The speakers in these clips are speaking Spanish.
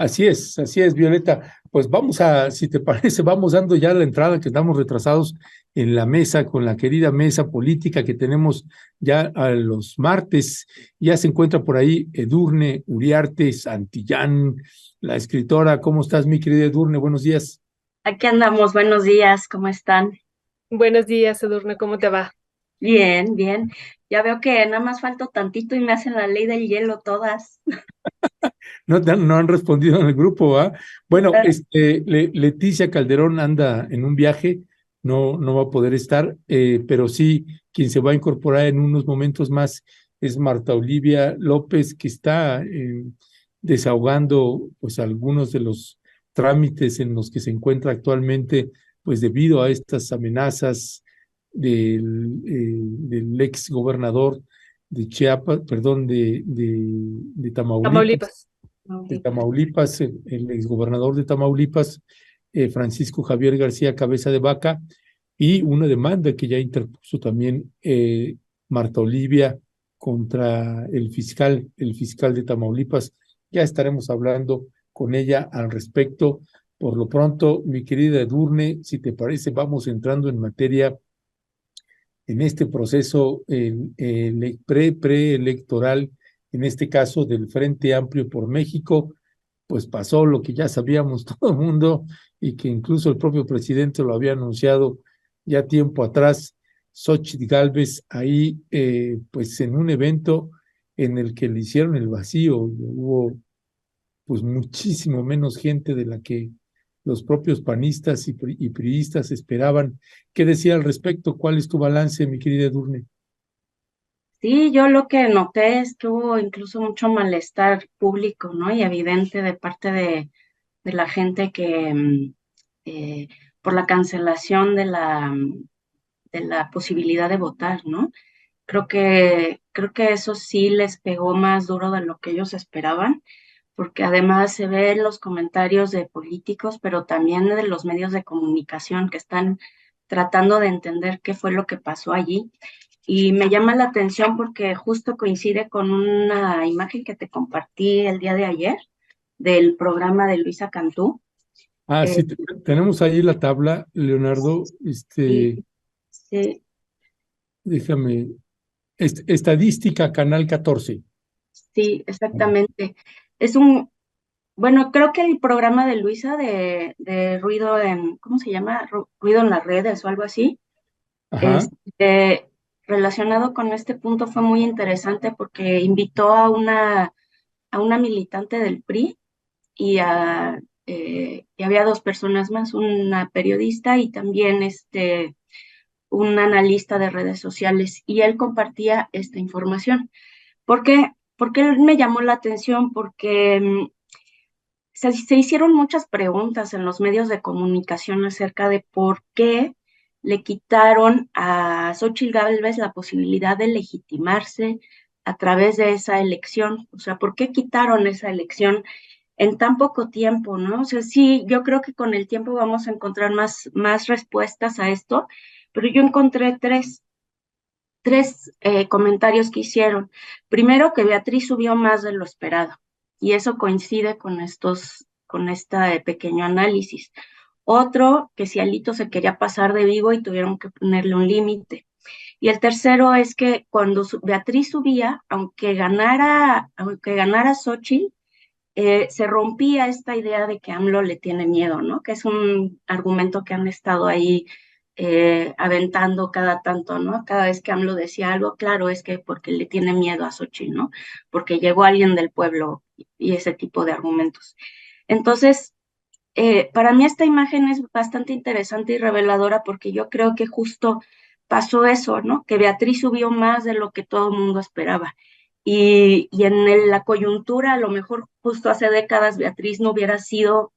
Así es, Violeta. Pues si te parece, vamos dando ya la entrada, que estamos retrasados en la mesa, con la querida mesa política que tenemos ya a los martes. Ya se encuentra por ahí Edurne Uriarte Santillán, la escritora. ¿Cómo estás, mi querida Edurne? Buenos días. Aquí andamos, buenos días, ¿cómo están? Buenos días, Edurne, ¿cómo te va? Bien, bien. Ya veo que nada más falto tantito y me hacen la ley del hielo todas. No han respondido en el grupo, ¿ah? Bueno, Leticia Calderón anda en un viaje, no va a poder estar, pero sí, quien se va a incorporar en unos momentos más es Marta Olivia López, que está desahogando pues algunos de los trámites en los que se encuentra actualmente, pues debido a estas amenazas del ex gobernador de Chiapas, perdón, de Tamaulipas Tamaulipas. de Ok. Tamaulipas, el exgobernador de Tamaulipas, Francisco Javier García Cabeza de Vaca, y una demanda que ya interpuso también Marta Olivia contra el fiscal de Tamaulipas. Ya estaremos hablando con ella al respecto. Por lo pronto, mi querida Edurne, si te parece, vamos entrando en materia en este proceso preelectoral, en este caso del Frente Amplio por México. Pues pasó lo que ya sabíamos todo el mundo y que incluso el propio presidente lo había anunciado ya tiempo atrás. Xóchitl Gálvez ahí, pues en un evento en el que le hicieron el vacío, y hubo pues muchísimo menos gente de la que los propios panistas y priistas esperaban. ¿Qué decía al respecto? ¿Cuál es tu balance, mi querida Edurne? Sí, yo lo que noté es que hubo incluso mucho malestar público, ¿no? Y evidente de parte de la gente eh, por la cancelación de la posibilidad de votar, ¿no? Creo que eso sí les pegó más duro de lo que ellos esperaban, porque además se ve en los comentarios de políticos, pero también de los medios de comunicación que están tratando de entender qué fue lo que pasó allí. Y me llama la atención porque justo coincide con una imagen que te compartí el día de ayer del programa de Luisa Cantú. Ah, Eh, sí, tenemos ahí la tabla, Leonardo. y sí, Déjame. Estadística, Canal 14. sí, exactamente. Es un, bueno, creo que el programa de Luisa de ruido en, ¿cómo se llama? Ruido en las redes o algo así. Ajá. Este, relacionado con este punto fue muy interesante porque invitó a una militante del PRI y había dos personas más, una periodista y también un analista de redes sociales, y él compartía esta información. ¿Por qué él me llamó la atención? Porque se hicieron muchas preguntas en los medios de comunicación acerca de por qué le quitaron a Xóchitl Gálvez la posibilidad de legitimarse a través de esa elección. O sea, ¿por qué quitaron esa elección en tan poco tiempo, ¿no? O sea, sí, yo creo que con el tiempo vamos a encontrar más respuestas a esto, pero yo encontré tres comentarios que hicieron. Primero, que Beatriz subió más de lo esperado, y eso coincide con este pequeño análisis. Otro, que si Alito se quería pasar de vivo y tuvieron que ponerle un límite. Y el tercero es que cuando Beatriz subía, aunque ganara Xochitl, se rompía esta idea de que AMLO le tiene miedo, ¿no? Que es un argumento que han estado ahí aventando cada tanto, ¿no? Cada vez que AMLO decía algo, claro, es que porque le tiene miedo a Xochitl, ¿no? Porque llegó alguien del pueblo y ese tipo de argumentos. Entonces, para mí esta imagen es bastante interesante y reveladora porque yo creo que justo pasó eso, ¿no? Que Beatriz subió más de lo que todo el mundo esperaba. Y en la coyuntura, a lo mejor justo hace décadas, Beatriz no hubiera sido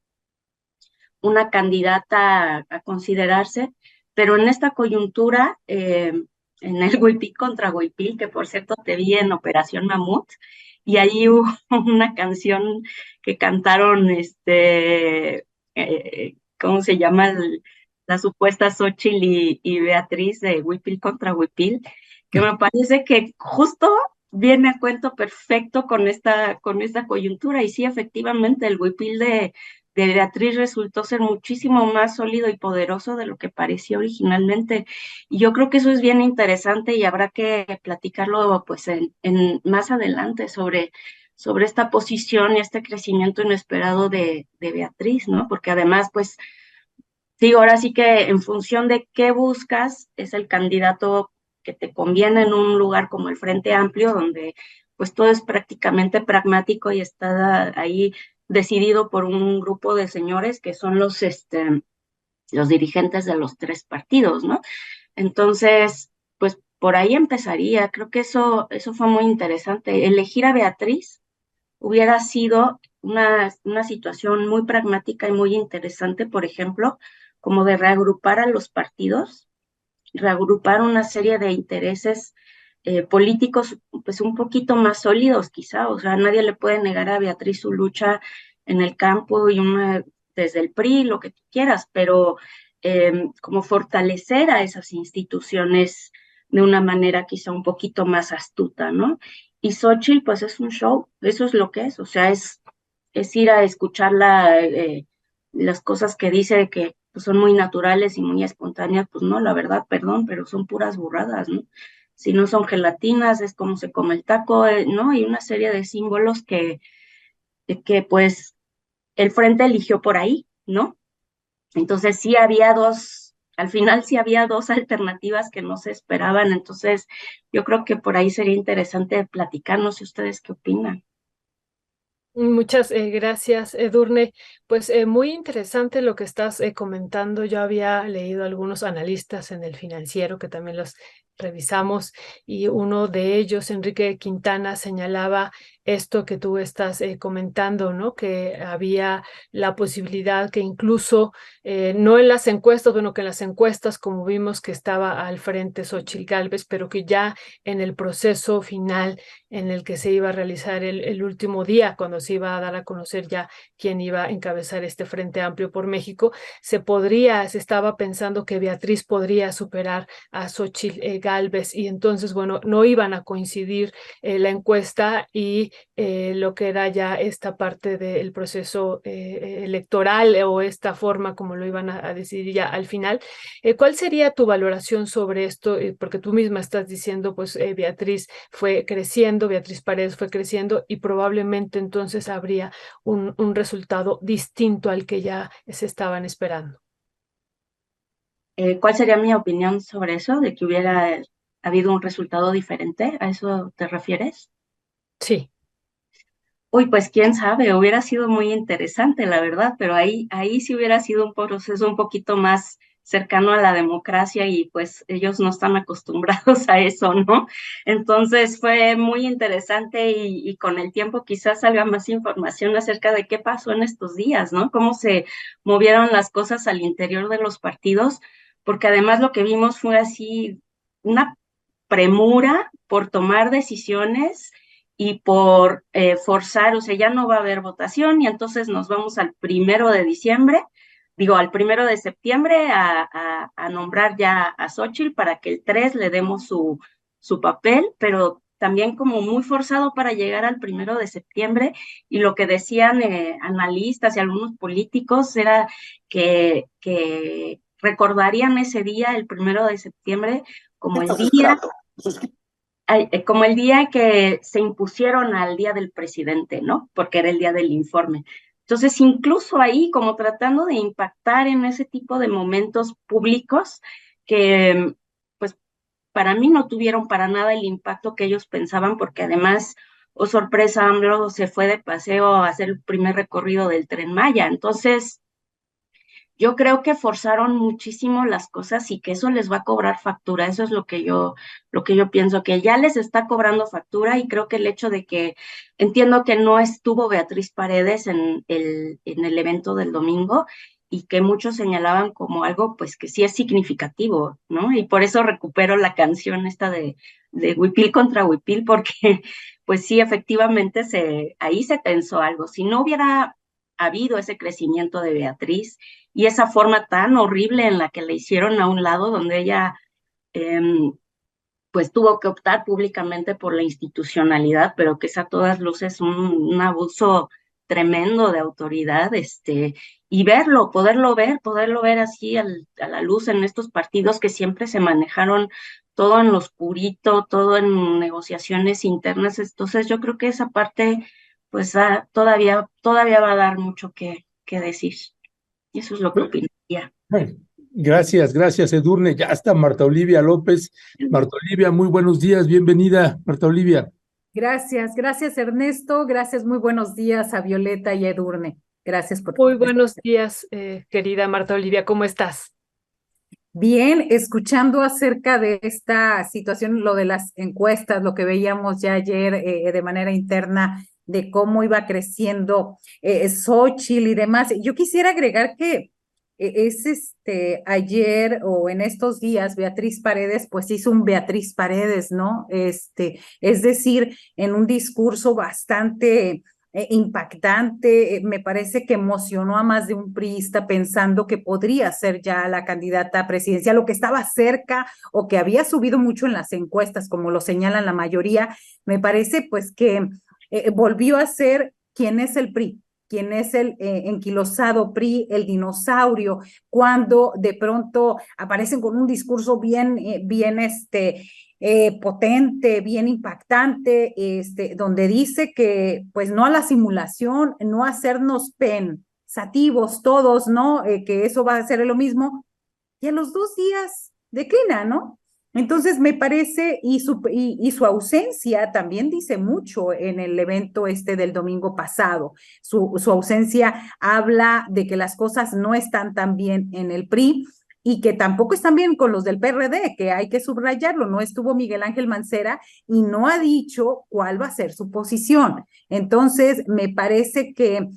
una candidata a considerarse, pero en esta coyuntura, en el Huipil contra Huipil, que por cierto te vi en Operación Mamut, y ahí hubo una canción que cantaron, ¿cómo se llama? La supuesta Xochitl y Beatriz de Huipil contra Huipil, que me parece que justo viene a cuento perfecto con esta coyuntura. Y sí, efectivamente, el huipil de Beatriz resultó ser muchísimo más sólido y poderoso de lo que parecía originalmente. Y yo creo que eso es bien interesante y habrá que platicarlo pues más adelante sobre esta posición y este crecimiento inesperado de Beatriz, ¿no? Porque además, pues, sí, ahora sí que en función de qué buscas, es el candidato que te conviene en un lugar como el Frente Amplio, donde pues todo es prácticamente pragmático y está ahí decidido por un grupo de señores que son los dirigentes de los tres partidos, ¿no? Entonces, pues por ahí empezaría. Creo que eso fue muy interesante. Elegir a Beatriz hubiera sido una situación muy pragmática y muy interesante, por ejemplo, como de reagrupar a los partidos, reagrupar una serie de intereses políticos, pues un poquito más sólidos quizá. O sea, nadie le puede negar a Beatriz su lucha en el campo y desde el PRI, lo que tú quieras, pero como fortalecer a esas instituciones de una manera quizá un poquito más astuta, ¿no? Y Xochitl, pues es un show, eso es lo que es, o sea, es ir a escucharla, las cosas que dice que pues, son muy naturales y muy espontáneas, pues no, la verdad, perdón, pero son puras burradas, ¿no? Si no son gelatinas, es como se come el taco, ¿no? Y una serie de símbolos que pues el frente eligió por ahí, ¿no? Entonces sí había al final sí había dos alternativas que no se esperaban, entonces yo creo que por ahí sería interesante platicar, no sé ustedes qué opinan. Muchas gracias, Edurne. Pues muy interesante lo que estás comentando. Yo había leído algunos analistas en el Financiero que también los revisamos y uno de ellos, Enrique Quintana, señalaba esto que tú estás comentando, ¿no? Que había la posibilidad que incluso, no en las encuestas, bueno, que en las encuestas, como vimos que estaba al frente Xóchitl Gálvez, pero que ya en el proceso final en el que se iba a realizar el último día, cuando se iba a dar a conocer ya quién iba a encabezar este Frente Amplio por México, se estaba pensando que Beatriz podría superar a Xóchitl Gálvez y entonces, bueno, no iban a coincidir la encuesta y lo que era ya esta parte del proceso electoral o esta forma como lo iban a decidir ya al final. ¿Cuál sería tu valoración sobre esto? Porque tú misma estás diciendo, pues Beatriz fue creciendo, Beatriz Paredes fue creciendo y probablemente entonces habría un resultado distinto al que ya se estaban esperando. ¿Cuál sería mi opinión sobre eso, de que hubiera habido un resultado diferente? ¿A eso te refieres? Sí. Uy, pues quién sabe, hubiera sido muy interesante, la verdad, pero ahí sí hubiera sido un proceso un poquito más cercano a la democracia y pues ellos no están acostumbrados a eso, ¿no? Entonces fue muy interesante y con el tiempo quizás salga más información acerca de qué pasó en estos días, ¿no? Cómo se movieron las cosas al interior de los partidos, porque además lo que vimos fue así una premura por tomar decisiones y por forzar, o sea, ya no va a haber votación y entonces nos vamos al 1 de diciembre, digo, al 1 de septiembre a nombrar ya a Xochitl para que el 3 le demos su papel, pero también como muy forzado para llegar al 1 de septiembre y lo que decían analistas y algunos políticos era que recordarían ese día, el 1 de septiembre, como el día como el día que se impusieron al día del presidente, ¿no? Porque era el día del informe. Entonces, incluso ahí, como tratando de impactar en ese tipo de momentos públicos que, pues, para mí no tuvieron para nada el impacto que ellos pensaban, porque además, oh sorpresa, AMLO se fue de paseo a hacer el primer recorrido del Tren Maya. Entonces, yo creo que forzaron muchísimo las cosas y que eso les va a cobrar factura. Eso es lo que yo pienso, que ya les está cobrando factura y creo que el hecho de que entiendo que no estuvo Beatriz Paredes en el evento del domingo y que muchos señalaban como algo pues que sí es significativo, ¿no? Y por eso recupero la canción esta de Huipil contra Huipil, porque pues sí, efectivamente ahí se tensó algo. Si no hubiera habido ese crecimiento de Beatriz, y esa forma tan horrible en la que la hicieron a un lado, donde ella pues tuvo que optar públicamente por la institucionalidad, pero que es a todas luces un abuso tremendo de autoridad, y poderlo ver así a la luz en estos partidos que siempre se manejaron todo en lo oscurito, todo en negociaciones internas. Entonces yo creo que esa parte, pues todavía va a dar mucho que decir. Y eso es lo que opinaría. Gracias, Edurne. Ya está Marta Olivia López. Marta Olivia, muy buenos días, bienvenida, Marta Olivia. Gracias Ernesto, gracias, muy buenos días a Violeta y a Edurne. Gracias por... Muy buenos días, querida Marta Olivia, ¿cómo estás? Bien, escuchando acerca de esta situación, lo de las encuestas, lo que veíamos ya ayer de manera interna, de cómo iba creciendo Xóchitl y demás. Yo quisiera agregar que ayer o en estos días Beatriz Paredes pues hizo un Beatriz Paredes, ¿no? Es decir, en un discurso bastante impactante, me parece que emocionó a más de un priista pensando que podría ser ya la candidata presidencial o que estaba cerca o que había subido mucho en las encuestas, como lo señalan la mayoría. Me parece pues que volvió a ser quien es el PRI, quien es el enquilosado PRI, el dinosaurio, cuando de pronto aparecen con un discurso bien potente, bien impactante, donde dice que pues no a la simulación, no a hacernos pensativos todos, ¿no? Que eso va a ser lo mismo, y a los 2 días declina, ¿no? Entonces me parece, y su ausencia también dice mucho en el evento del domingo pasado. Su ausencia habla de que las cosas no están tan bien en el PRI y que tampoco están bien con los del PRD, que hay que subrayarlo. No estuvo Miguel Ángel Mancera y no ha dicho cuál va a ser su posición. Entonces me parece que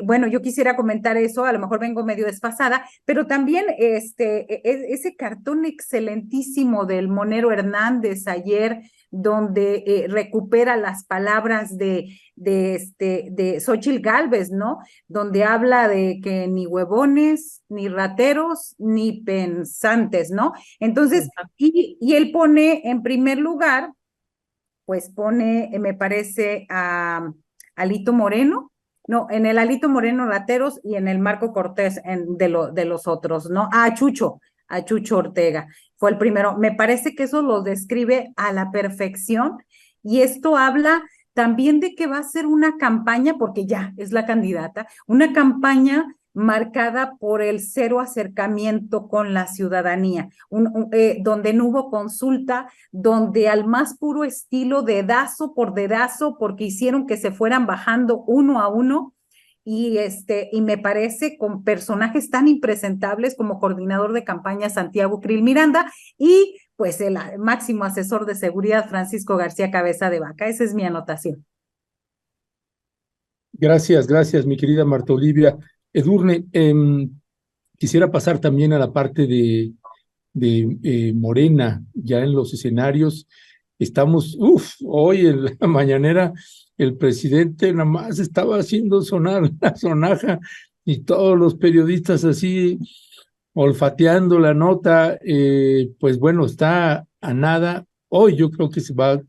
bueno, yo quisiera comentar eso, a lo mejor vengo medio desfasada, pero también ese cartón excelentísimo del Monero Hernández ayer, donde recupera las palabras de Xóchitl Gálvez, ¿no? Donde habla de que ni huevones, ni rateros, ni pensantes, ¿no? Entonces, y él pone en primer lugar, pues pone, me parece, a Alito Moreno, no, en el Alito Moreno Rateros y en el Marco Cortés de los otros, ¿no? A Chucho Ortega, fue el primero. Me parece que eso lo describe a la perfección y esto habla también de que va a ser una campaña, porque ya es la candidata, una campaña marcada por el cero acercamiento con la ciudadanía, donde no hubo consulta, donde al más puro estilo dedazo por dedazo, porque hicieron que se fueran bajando uno a uno, y me parece con personajes tan impresentables como coordinador de campaña Santiago Krill Miranda y pues el máximo asesor de seguridad Francisco García Cabeza de Vaca. Esa es mi anotación. Gracias, mi querida Marta Olivia. Edurne, quisiera pasar también a la parte de Morena, ya en los escenarios. Estamos, hoy en la mañanera el presidente nada más estaba haciendo sonar la sonaja y todos los periodistas así olfateando la nota, pues bueno, está a nada. Hoy yo creo que va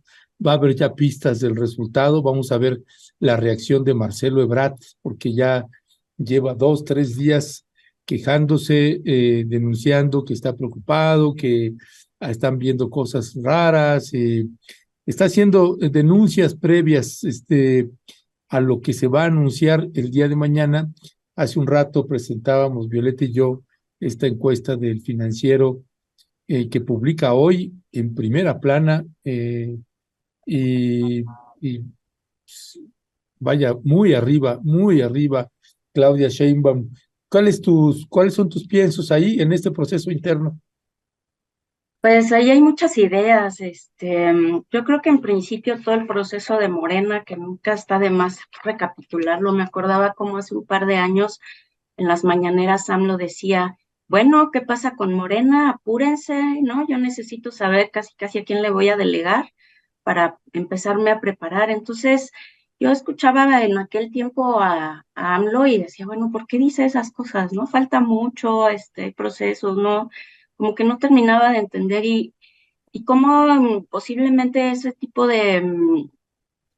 a haber ya pistas del resultado. Vamos a ver la reacción de Marcelo Ebrard, porque ya lleva 2, 3 días quejándose, denunciando que está preocupado, que están viendo cosas raras, está haciendo denuncias previas a lo que se va a anunciar el día de mañana. Hace un rato presentábamos, Violeta y yo, esta encuesta del Financiero que publica hoy en primera plana y vaya, muy arriba, Claudia Sheinbaum. ¿Cuáles son tus piensos ahí en este proceso interno? Pues ahí hay muchas ideas. Yo creo que en principio todo el proceso de Morena, que nunca está de más recapitularlo, me acordaba como hace un par de años en las mañaneras AMLO decía, bueno, ¿qué pasa con Morena? Apúrense, ¿no? Yo necesito saber casi a quién le voy a delegar para empezarme a preparar. Entonces, yo escuchaba en aquel tiempo a AMLO y decía, bueno, ¿por qué dice esas cosas? ¿No? Falta mucho, procesos, ¿no? Como que no terminaba de entender y y cómo posiblemente ese tipo de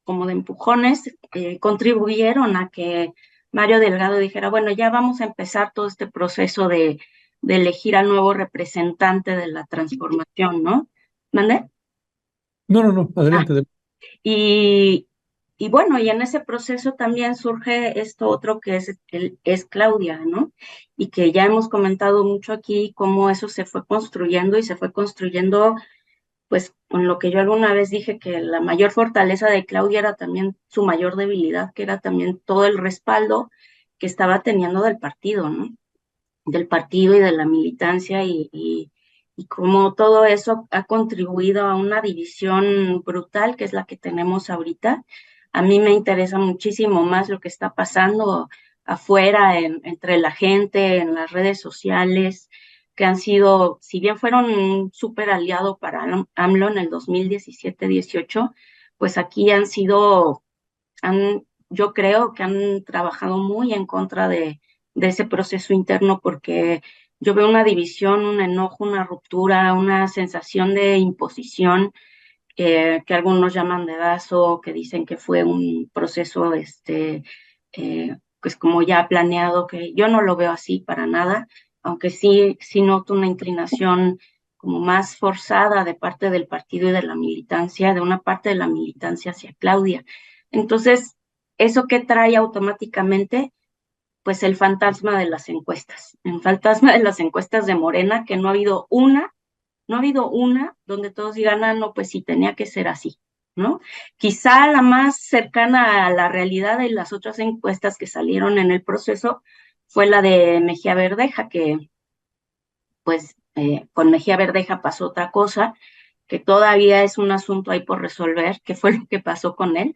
como de empujones contribuyeron a que Mario Delgado dijera, bueno, ya vamos a empezar todo este proceso de elegir al nuevo representante de la transformación, ¿no? ¿Mande? No, Ah, adelante. y, y bueno, y en ese proceso también surge esto otro que es Claudia, ¿no? Y que ya hemos comentado mucho aquí cómo eso se fue construyendo y se fue construyendo pues con lo que yo alguna vez dije que la mayor fortaleza de Claudia era también su mayor debilidad, que era también todo el respaldo que estaba teniendo del partido, ¿no? Del partido y de la militancia y cómo todo eso ha contribuido a una división brutal que es la que tenemos ahorita. A mí me interesa muchísimo más lo que está pasando afuera, entre la gente, en las redes sociales, que han sido, si bien fueron un súper aliado para AMLO en el 2017-18, pues aquí yo creo que han trabajado muy en contra de ese proceso interno porque yo veo una división, un enojo, una ruptura, una sensación de imposición que algunos llaman dedazo, que dicen que fue un proceso pues como ya planeado, que yo no lo veo así para nada, aunque sí noto una inclinación como más forzada de parte del partido y de la militancia, de una parte de la militancia hacia Claudia. Entonces, ¿eso qué trae automáticamente? Pues el fantasma de las encuestas, el fantasma de las encuestas de Morena, que no ha habido una donde todos digan, ah, no, pues sí, tenía que ser así, ¿no? Quizá la más cercana a la realidad de las otras encuestas que salieron en el proceso fue la de Mejía Verdeja, que pues con Mejía Verdeja pasó otra cosa, que todavía es un asunto ahí por resolver, qué fue lo que pasó con él,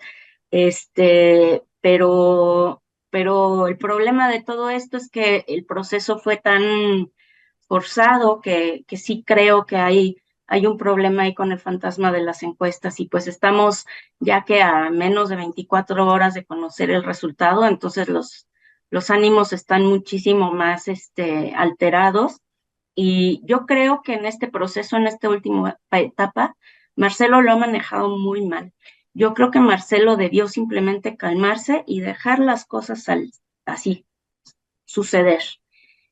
pero el problema de todo esto es que el proceso fue tan forzado que sí creo que hay un problema ahí con el fantasma de las encuestas y pues estamos ya que a menos de 24 horas de conocer el resultado, entonces los ánimos están muchísimo más alterados y yo creo que en este proceso, en esta última etapa, Marcelo lo ha manejado muy mal. Yo creo que Marcelo debió simplemente calmarse y dejar las cosas así suceder.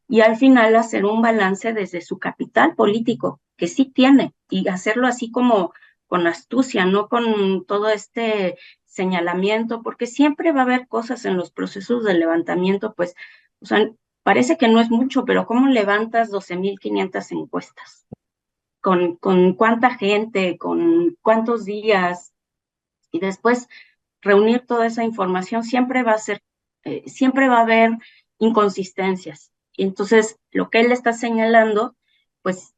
Y al final hacer un balance desde su capital político, que sí tiene, y hacerlo así como con astucia, no con todo este señalamiento, porque siempre va a haber cosas en los procesos de levantamiento, pues, o sea, parece que no es mucho, pero ¿cómo levantas 12.500 encuestas? ¿Con cuánta gente? ¿Con cuántos días? Y después reunir toda esa información siempre va a haber inconsistencias. Y entonces lo que él está señalando, pues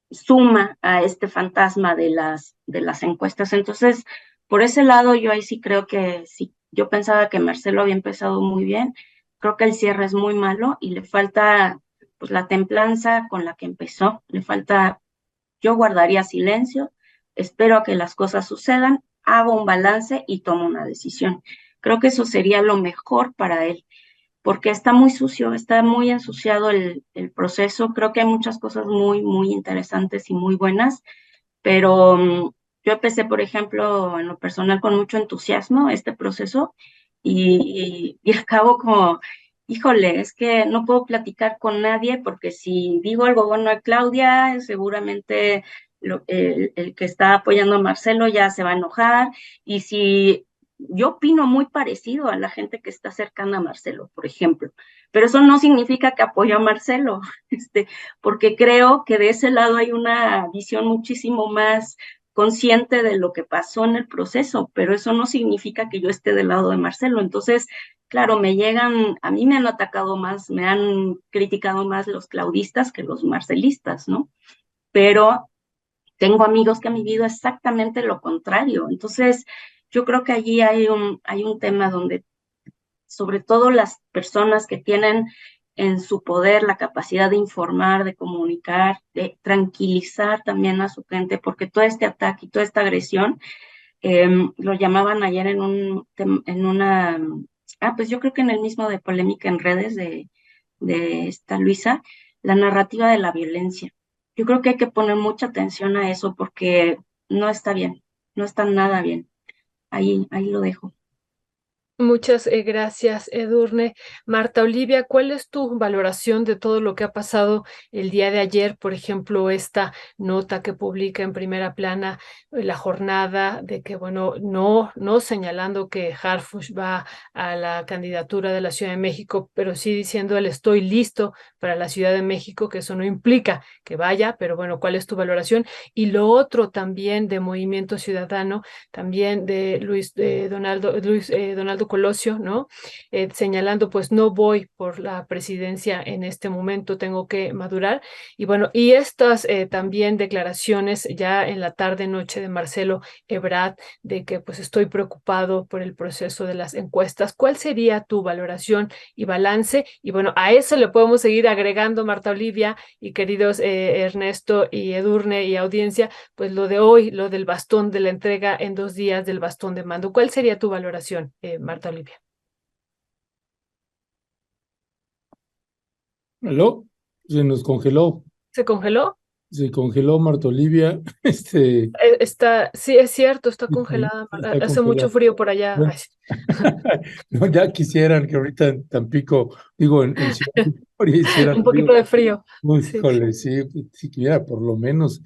suma a este fantasma de las encuestas. Entonces, por ese lado, yo ahí sí creo que sí, yo pensaba que Marcelo había empezado muy bien, creo que el cierre es muy malo y le falta pues la templanza con la que empezó, le falta, yo guardaría silencio, espero a que las cosas sucedan, hago un balance y tomo una decisión. Creo que eso sería lo mejor para él porque está muy sucio, está muy ensuciado el proceso. Creo que hay muchas cosas muy interesantes y muy buenas, pero yo empecé, por ejemplo, en lo personal con mucho entusiasmo este proceso y acabo como, híjole, es que no puedo platicar con nadie porque si digo algo bueno a Claudia, seguramente el que está apoyando a Marcelo ya se va a enojar y si yo opino muy parecido a la gente que está cercana a Marcelo, por ejemplo, pero eso no significa que apoyo a Marcelo, porque creo que de ese lado hay una visión muchísimo más consciente de lo que pasó en el proceso, pero eso no significa que yo esté del lado de Marcelo. Entonces, claro, a mí me han atacado más, me han criticado más los claudistas que los marcelistas, ¿no? Pero tengo amigos que han vivido exactamente lo contrario. Entonces, yo creo que allí hay un tema donde sobre todo las personas que tienen en su poder la capacidad de informar, de comunicar, de tranquilizar también a su gente, porque todo este ataque y toda esta agresión, lo llamaban ayer en una, pues yo creo que en el mismo de polémica en redes de esta Luisa, la narrativa de la violencia. yo creo que hay que poner mucha atención a eso porque no está bien, no está nada bien. Ahí lo dejo. Muchas gracias, Edurne. Marta Olivia, ¿cuál es tu valoración de todo lo que ha pasado el día de ayer? Por ejemplo, esta nota que publica en Primera Plana La Jornada de que, bueno, no señalando que Harfuch va a la candidatura de la Ciudad de México, pero sí diciendo el estoy listo para la Ciudad de México, que eso no implica que vaya, pero bueno, ¿cuál es tu valoración? Y lo otro también de Movimiento Ciudadano, también de Donaldo Colosio, ¿no? Señalando, pues no voy por la presidencia en este momento, tengo que madurar. Y bueno, y estas también declaraciones ya en la tarde-noche de Marcelo Ebrard, de que pues estoy preocupado por el proceso de las encuestas. ¿Cuál sería tu valoración y balance? Y bueno, a eso le podemos seguir agregando, Marta Olivia y queridos Ernesto y Edurne y audiencia, pues lo de hoy, lo del bastón, de la entrega en 2 días del bastón de mando. ¿Cuál sería tu valoración, Marta Olivia? ¿Aló? Se nos congeló, ¿Se congeló? se congeló Marta Olivia, Sí, es cierto, está sí, congelada. está Hace mucho congelada. frío por allá. Bueno, Ay, sí. no, ya quisieran que ahorita en Tampico, digo, en Ciudad Victoria hiciera Un frío. poquito de frío. Sí. Híjole, sí, si quiera por lo menos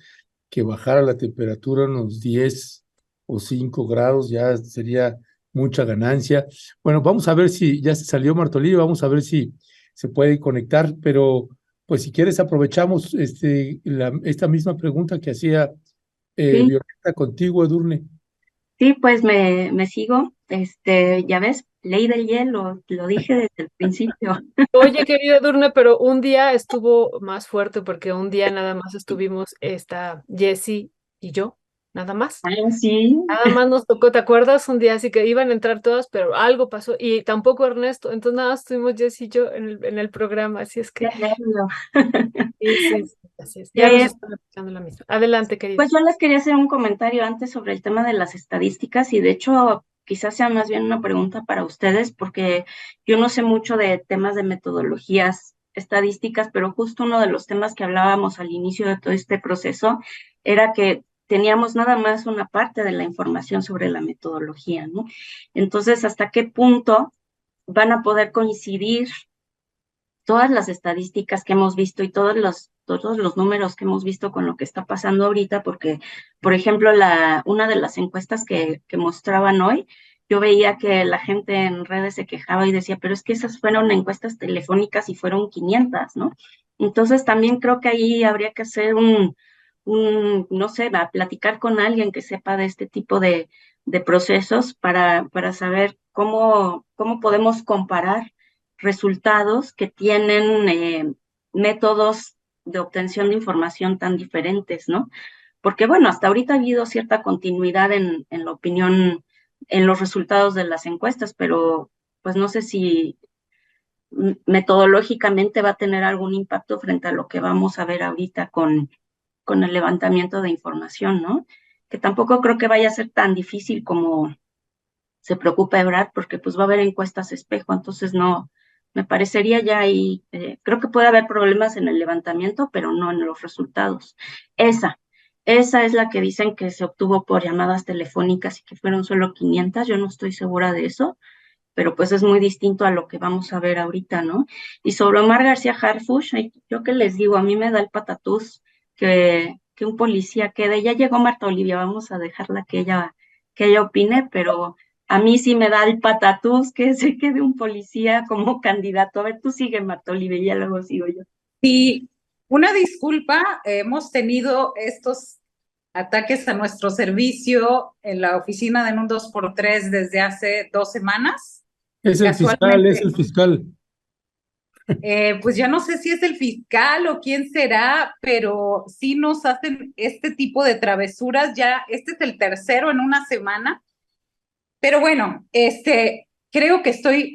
que bajara la temperatura unos 10 o 5 grados, ya sería mucha ganancia. Bueno, vamos a ver si ya se salió Marta Olivia, vamos a ver si se puede conectar, pero pues si quieres aprovechamos esta misma pregunta que hacía Sí, Violeta contigo, Edurne. sí, pues me sigo. Ya ves, ley del hielo, lo dije desde el principio. Oye, querida Edurne, pero un día estuvo más fuerte porque un día nada más estuvimos esta Jessie y yo, nada más. Ah, sí, Nada más nos tocó, ¿te acuerdas? Un día así que iban a entrar todas, pero algo pasó y tampoco Ernesto, entonces nada más estuvimos Jess y yo en el programa, así es qué que nervio. sí, sí, sí, así es. Ya nos Eh, están escuchando la misma. Adelante, querida. Pues yo les quería hacer un comentario antes sobre el tema de las estadísticas y de hecho quizás sea más bien una pregunta para ustedes porque yo no sé mucho de temas de metodologías estadísticas, pero justo uno de los temas que hablábamos al inicio de todo este proceso era que teníamos nada más una parte de la información sobre la metodología, ¿no? Entonces, ¿hasta qué punto van a poder coincidir todas las estadísticas que hemos visto y todos los números que hemos visto con lo que está pasando ahorita? Porque, por ejemplo, una de las encuestas que mostraban hoy, yo veía que la gente en redes se quejaba y decía, pero es que esas fueron encuestas telefónicas y fueron 500, ¿no? Entonces también creo que ahí habría que hacer no sé, platicar con alguien que sepa de este tipo de procesos para saber cómo podemos comparar resultados que tienen métodos de obtención de información tan diferentes, ¿no? Porque, bueno, hasta ahorita ha habido cierta continuidad en la opinión, en los resultados de las encuestas, pero pues no sé si metodológicamente va a tener algún impacto frente a lo que vamos a ver ahorita con el levantamiento de información, ¿no? Que tampoco creo que vaya a ser tan difícil como se preocupa Ebrard, porque pues va a haber encuestas espejo, entonces no, me parecería ya ahí, creo que puede haber problemas en el levantamiento, pero no en los resultados. Esa, esa es la que dicen que se obtuvo por llamadas telefónicas y que fueron solo 500, yo no estoy segura de eso, pero pues es muy distinto a lo que vamos a ver ahorita, ¿no? Y sobre Omar García Harfuch, yo que les digo, a mí me da el patatús que un policía quede, ya llegó Marta Olivia, vamos a dejarla que ella opine, pero a mí sí me da el patatús que se quede un policía como candidato. A ver, tú sigue, Marta Olivia, y ya luego sigo yo. Y una disculpa, hemos tenido estos ataques a nuestro servicio en la oficina de un 2x3 desde hace 2 semanas. Es el fiscal, es Casualmente, el fiscal. pues ya no sé si es el fiscal o quién será, pero sí nos hacen este tipo de travesuras. Ya, este es el tercero en una semana. Pero bueno, creo que estoy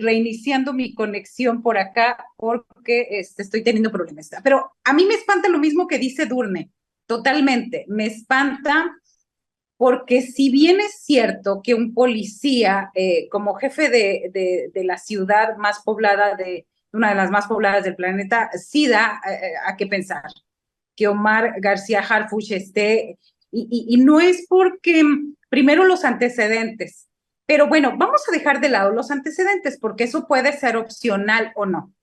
reiniciando mi conexión por acá porque estoy teniendo problemas. Pero a mí me espanta lo mismo que dice Durne, totalmente. Me espanta porque si bien es cierto que un policía como jefe de la ciudad más poblada, de una de las más pobladas del planeta, sí da a qué pensar. que Omar García Harfuch esté, y no es porque, primero los antecedentes, pero bueno, vamos a dejar de lado los antecedentes porque eso puede ser opcional o no,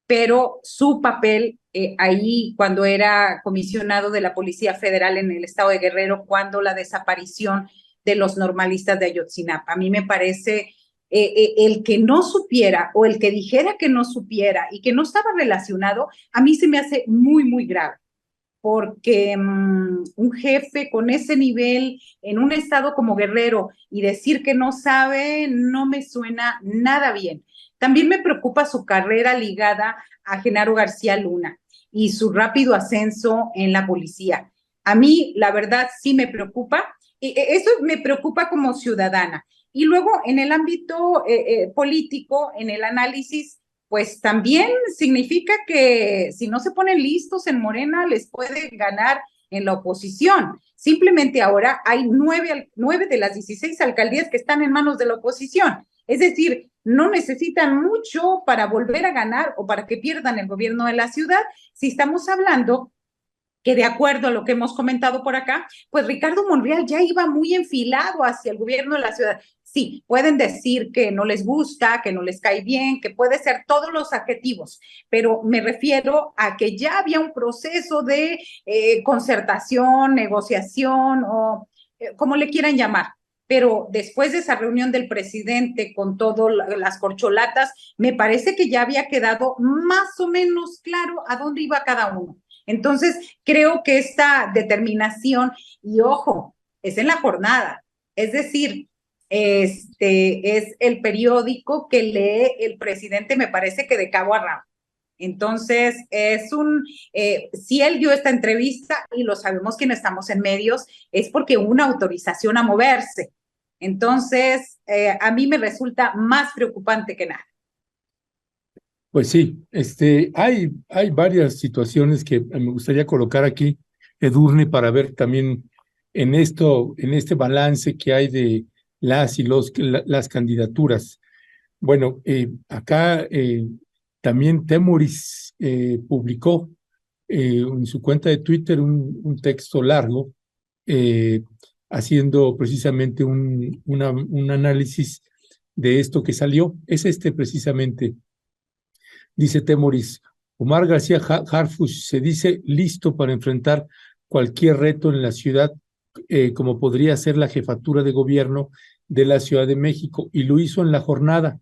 pero su papel ahí cuando era comisionado de la Policía Federal en el estado de Guerrero, cuando la desaparición de los normalistas de Ayotzinapa, a mí me parece el que no supiera o el que dijera que no supiera y que no estaba relacionado, a mí se me hace muy, muy grave. Porque un jefe con ese nivel en un estado como Guerrero y decir que no sabe no me suena nada bien. También me preocupa su carrera ligada a Genaro García Luna y su rápido ascenso en la policía. A mí, la verdad, sí me preocupa. Y eso me preocupa como ciudadana. Y luego, en el ámbito político, en el análisis, pues también significa que si no se ponen listos en Morena, les puede ganar en la oposición. Simplemente ahora hay 9 de las 16 alcaldías que están en manos de la oposición. Es decir, no necesitan mucho para volver a ganar o para que pierdan el gobierno de la ciudad. Si estamos hablando que de acuerdo a lo que hemos comentado por acá, pues Ricardo Monreal ya iba muy enfilado hacia el gobierno de la ciudad. Sí, pueden decir que no les gusta, que no les cae bien, que puede ser todos los adjetivos, pero me refiero a que ya había un proceso de concertación, negociación o como le quieran llamar. Pero después de esa reunión del presidente con todas las corcholatas, me parece que ya había quedado más o menos claro a dónde iba cada uno. Entonces, creo que esta determinación, y ojo, es en La Jornada, es decir, es el periódico que lee el presidente, me parece que de cabo a rabo. Entonces, si él dio esta entrevista, y lo sabemos quienes estamos en medios, es porque hubo una autorización a moverse. Entonces, a mí me resulta más preocupante que nada. Pues sí, hay varias situaciones que me gustaría colocar aquí, Edurne, para ver también en este balance que hay de las y las candidaturas. Bueno, acá también Temoris publicó en su cuenta de Twitter un texto largo haciendo precisamente un análisis de esto que salió. Es precisamente. Dice Temoris, Omar García Harfuch se dice listo para enfrentar cualquier reto en la ciudad, como podría ser la jefatura de gobierno de la Ciudad de México, y lo hizo en La Jornada,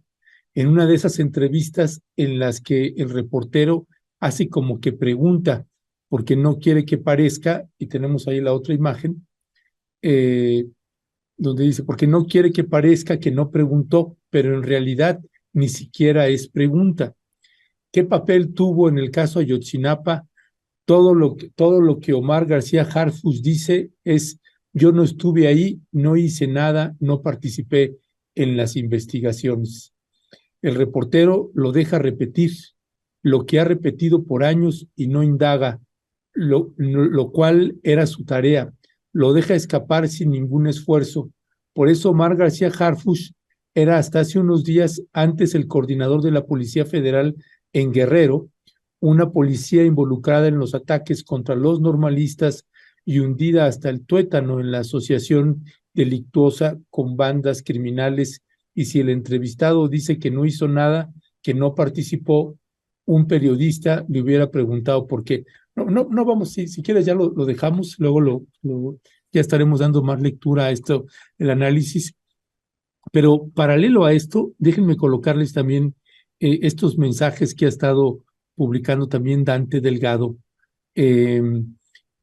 en una de esas entrevistas en las que el reportero hace como que pregunta, porque no quiere que parezca, y tenemos ahí la otra imagen, donde dice, porque no quiere que parezca que no preguntó, pero en realidad ni siquiera es pregunta. ¿Qué papel tuvo en el caso Ayotzinapa? Todo lo que Omar García Harfuch dice es, yo no estuve ahí, no hice nada, no participé en las investigaciones. El reportero lo deja repetir lo que ha repetido por años y no indaga, lo cual era su tarea. Lo deja escapar sin ningún esfuerzo. Por eso Omar García Harfuch era hasta hace unos días antes el coordinador de la Policía Federal en Guerrero, una policía involucrada en los ataques contra los normalistas y hundida hasta el tuétano en la asociación delictuosa con bandas criminales. Y si el entrevistado dice que no hizo nada, que no participó, un periodista le hubiera preguntado por qué. No vamos, si quieres ya lo dejamos, luego ya estaremos dando más lectura a esto, el análisis. Pero paralelo a esto, déjenme colocarles también estos mensajes que ha estado publicando también Dante Delgado,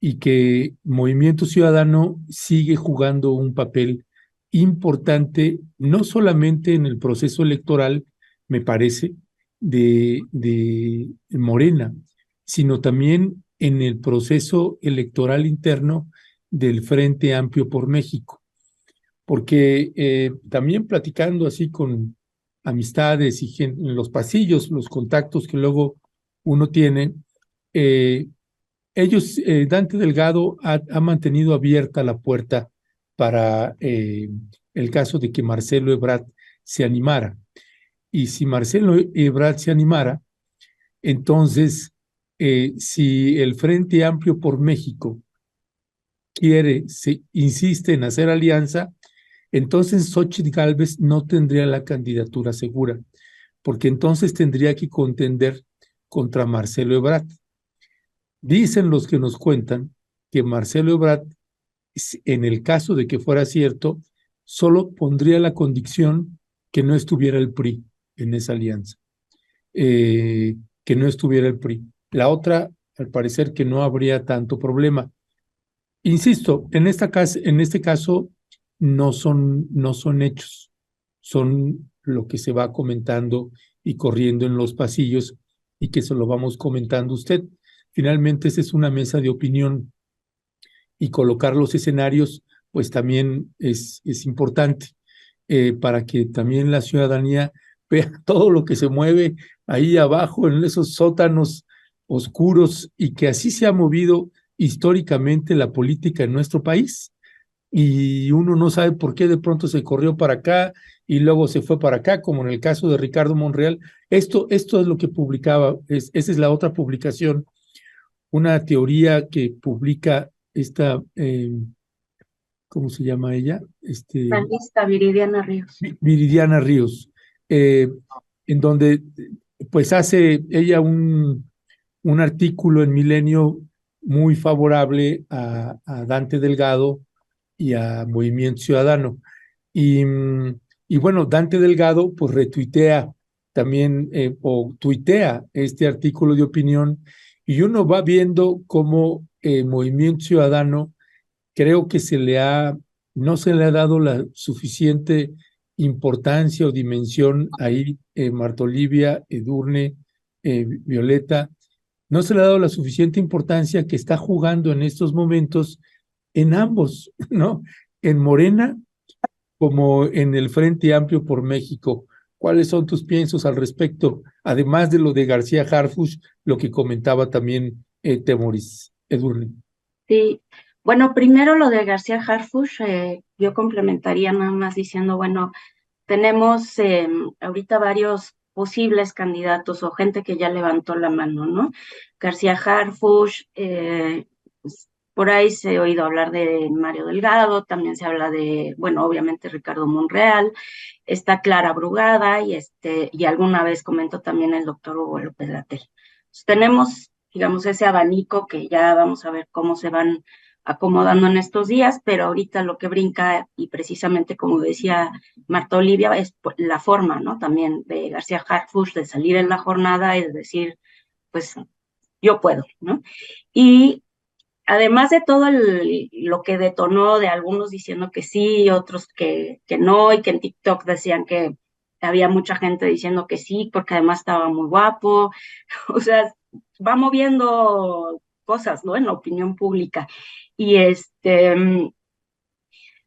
y que Movimiento Ciudadano sigue jugando un papel importante, no solamente en el proceso electoral, me parece, de Morena, sino también en el proceso electoral interno del Frente Amplio por México. Porque también platicando así con amistades y en los pasillos, los contactos que luego uno tiene, Dante Delgado ha mantenido abierta la puerta para el caso de que Marcelo Ebrard se animara. Y si Marcelo Ebrard se animara, entonces si el Frente Amplio por México insiste en hacer alianza, entonces Xóchitl Gálvez no tendría la candidatura segura, porque entonces tendría que contender contra Marcelo Ebrard. Dicen los que nos cuentan que Marcelo Ebrard, en el caso de que fuera cierto, solo pondría la condición que no estuviera el PRI en esa alianza, que no estuviera el PRI. La otra, al parecer, que no habría tanto problema. Insisto, en este caso no son hechos, son lo que se va comentando y corriendo en los pasillos y que se lo vamos comentando usted. Finalmente, esa es una mesa de opinión y colocar los escenarios, pues también es importante para que también la ciudadanía vea todo lo que se mueve ahí abajo en esos sótanos oscuros y que así se ha movido históricamente la política en nuestro país. Y uno no sabe por qué de pronto se corrió para acá y luego se fue para acá, como en el caso de Ricardo Monreal. Esto es lo que publicaba, esa es la otra publicación, una teoría que publica esta, ¿cómo se llama ella? Analista Viridiana Ríos. Viridiana Ríos, en donde pues hace ella un artículo en Milenio muy favorable a Dante Delgado y a Movimiento Ciudadano. Y bueno, Dante Delgado pues retuitea también o tuitea este artículo de opinión y uno va viendo cómo Movimiento Ciudadano creo que no se le ha dado la suficiente importancia o dimensión ahí, Marta Olivia, Edurne, Violeta, no se le ha dado la suficiente importancia que está jugando en estos momentos en ambos, ¿no? En Morena como en el Frente Amplio por México. ¿Cuáles son tus piensos al respecto? Además de lo de García Harfuch, lo que comentaba también Temoris, Edurne. Sí, bueno, primero lo de García Harfuch, yo complementaría nada más diciendo, bueno, tenemos ahorita varios posibles candidatos o gente que ya levantó la mano, ¿no? García Harfuch, pues, por ahí se ha oído hablar de Mario Delgado, también se habla de, bueno, obviamente Ricardo Monreal, está Clara Brugada y alguna vez comentó también el doctor Hugo López-Gatell. Tenemos, digamos, ese abanico que ya vamos a ver cómo se van acomodando en estos días, pero ahorita lo que brinca, y precisamente como decía Marta Olivia, es la forma, ¿no? También de García Harfuch de salir en la jornada y de decir, pues, yo puedo, ¿no? Y además de todo lo que detonó de algunos diciendo que sí, otros que no, y que en TikTok decían que había mucha gente diciendo que sí, porque además estaba muy guapo, o sea, va moviendo cosas, ¿no? En la opinión pública. Y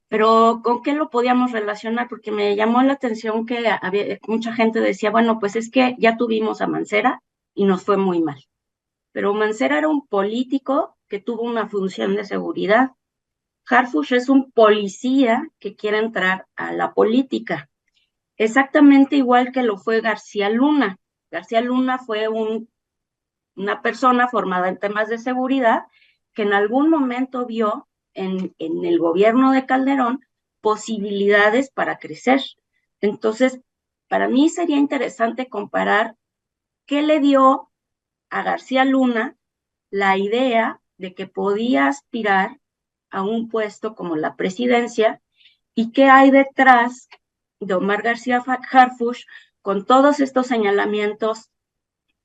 pero ¿con qué lo podíamos relacionar? Porque me llamó la atención que mucha gente decía, bueno, pues es que ya tuvimos a Mancera y nos fue muy mal. Pero Mancera era un político que tuvo una función de seguridad. Harfuch es un policía que quiere entrar a la política, exactamente igual que lo fue García Luna. García Luna fue una persona formada en temas de seguridad que en algún momento vio en el gobierno de Calderón posibilidades para crecer. Entonces, para mí sería interesante comparar qué le dio a García Luna la idea de que podía aspirar a un puesto como la presidencia y qué hay detrás de Omar García Harfuch con todos estos señalamientos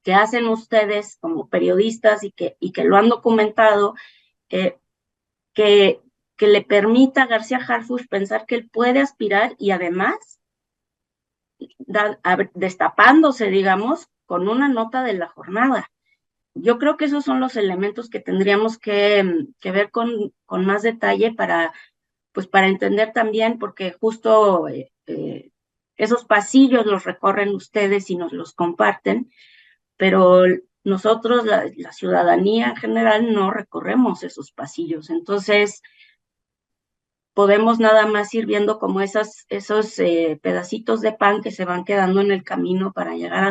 que hacen ustedes como periodistas y que lo han documentado, que, que le permita a García Harfuch pensar que él puede aspirar y además destapándose, digamos, con una nota de la jornada. Yo creo que esos son los elementos que tendríamos que ver con más detalle pues para entender también, porque justo esos pasillos los recorren ustedes y nos los comparten, pero nosotros, la ciudadanía en general, no recorremos esos pasillos. Entonces, podemos nada más ir viendo como esos pedacitos de pan que se van quedando en el camino para llegar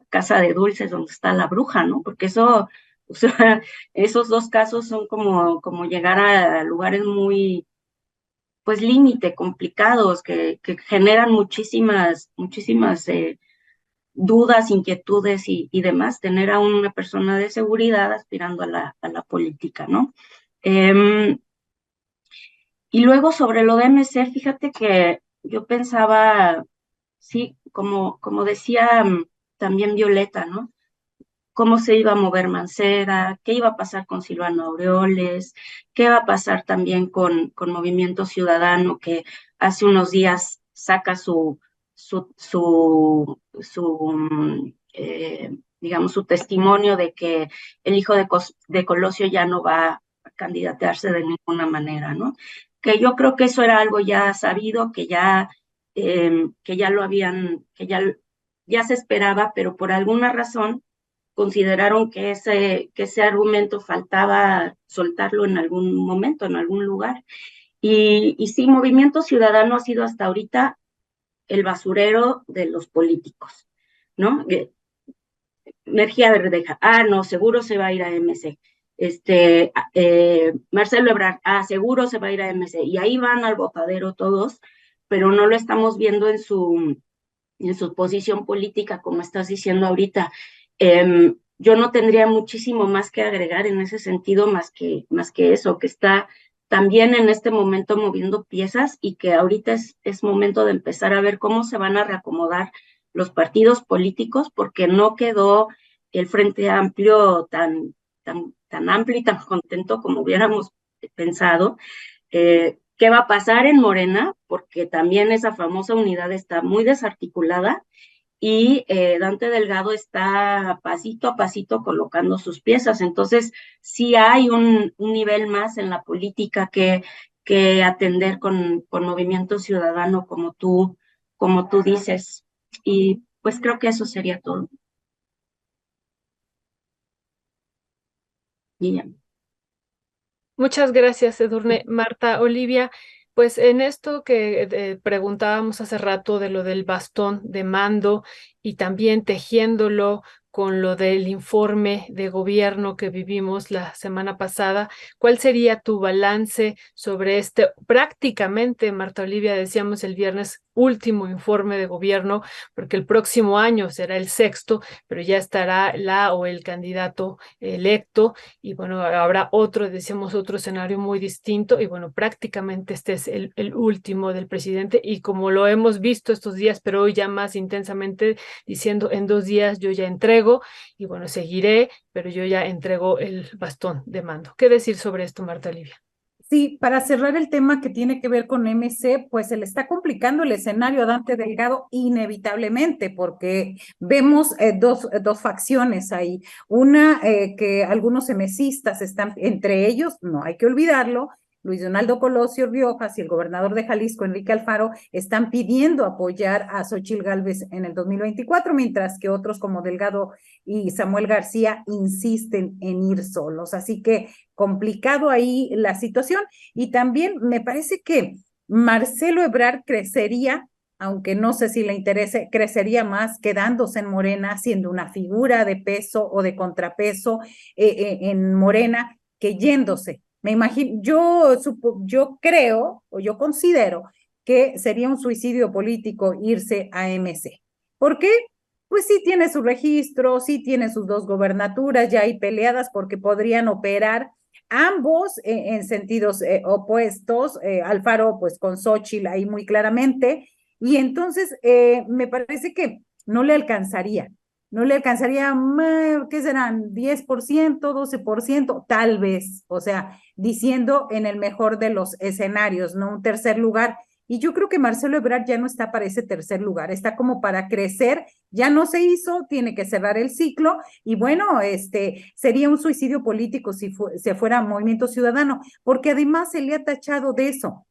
casa de dulces donde está la bruja, ¿no? Porque eso, o sea, esos dos casos son como llegar a lugares muy, pues límite, complicados, que generan muchísimas dudas, inquietudes y demás, tener a una persona de seguridad aspirando a la política, ¿no? Y luego sobre lo de MC, fíjate que yo pensaba, sí, como decía también Violeta, ¿no? Cómo se iba a mover Mancera, qué iba a pasar con Silvano Aureoles, qué va a pasar también con Movimiento Ciudadano, que hace unos días saca digamos, su testimonio de que el hijo de Colosio ya no va a candidatearse de ninguna manera, ¿no? Que yo creo que eso era algo ya sabido, que ya lo habían, ya se esperaba, pero por alguna razón consideraron que ese argumento faltaba soltarlo en algún momento, en algún lugar. Y sí, Movimiento Ciudadano ha sido hasta ahorita el basurero de los políticos, ¿no? Energía Verdeja, no, seguro se va a ir a MC. Marcelo Ebrard, seguro se va a ir a MC. Y ahí van al botadero todos, pero no lo estamos viendo en su posición política, como estás diciendo ahorita. Yo no tendría muchísimo más que agregar en ese sentido, más que eso, que está también en este momento moviendo piezas y que ahorita es momento de empezar a ver cómo se van a reacomodar los partidos políticos, porque no quedó el Frente Amplio tan amplio y tan contento como hubiéramos pensado. ¿Qué va a pasar en Morena? Porque también esa famosa unidad está muy desarticulada y Dante Delgado está pasito a pasito colocando sus piezas. Entonces, sí hay un nivel más en la política que atender con Movimiento Ciudadano, como tú dices. Y pues creo que eso sería todo. Y ya. Muchas gracias, Edurne. Marta, Olivia, pues en esto que preguntábamos hace rato de lo del bastón de mando y también tejiéndolo con lo del informe de gobierno que vivimos la semana pasada, ¿cuál sería tu balance sobre este prácticamente, Marta Olivia, decíamos el viernes, último informe de gobierno, porque el próximo año será el sexto, pero ya estará la o el candidato electo? Y bueno, habrá otro, decíamos, otro escenario muy distinto y bueno, prácticamente este es el último del presidente y como lo hemos visto estos días, pero hoy ya más intensamente diciendo en 2 días yo ya entrego y bueno, seguiré, pero yo ya entrego el bastón de mando. ¿Qué decir sobre esto, Marta Olivia? Sí, para cerrar el tema que tiene que ver con MC, pues se le está complicando el escenario a Dante Delgado inevitablemente, porque vemos dos facciones ahí. Una que algunos MCistas están, entre ellos, no hay que olvidarlo, Luis Donaldo Colosio Riojas y el gobernador de Jalisco, Enrique Alfaro, están pidiendo apoyar a Xóchitl Gálvez en el 2024, mientras que otros como Delgado y Samuel García insisten en ir solos. Así que complicado ahí la situación. Y también me parece que Marcelo Ebrard crecería, aunque no sé si le interese, crecería más quedándose en Morena, siendo una figura de peso o de contrapeso en Morena, que yéndose. Me imagino, yo creo o yo considero que sería un suicidio político irse a MC. ¿Por qué? Pues sí tiene su registro, sí tiene sus 2 gobernaturas ya ahí peleadas porque podrían operar ambos en sentidos opuestos, Alfaro pues con Xóchitl ahí muy claramente, y entonces me parece que no le alcanzaría, ¿qué serán? 10%, 12%, tal vez, o sea, diciendo en el mejor de los escenarios, ¿no? Un tercer lugar. Y yo creo que Marcelo Ebrard ya no está para ese tercer lugar, está como para crecer, ya no se hizo, tiene que cerrar el ciclo y bueno, sería un suicidio político si se fuera Movimiento Ciudadano, porque además se le ha tachado de eso,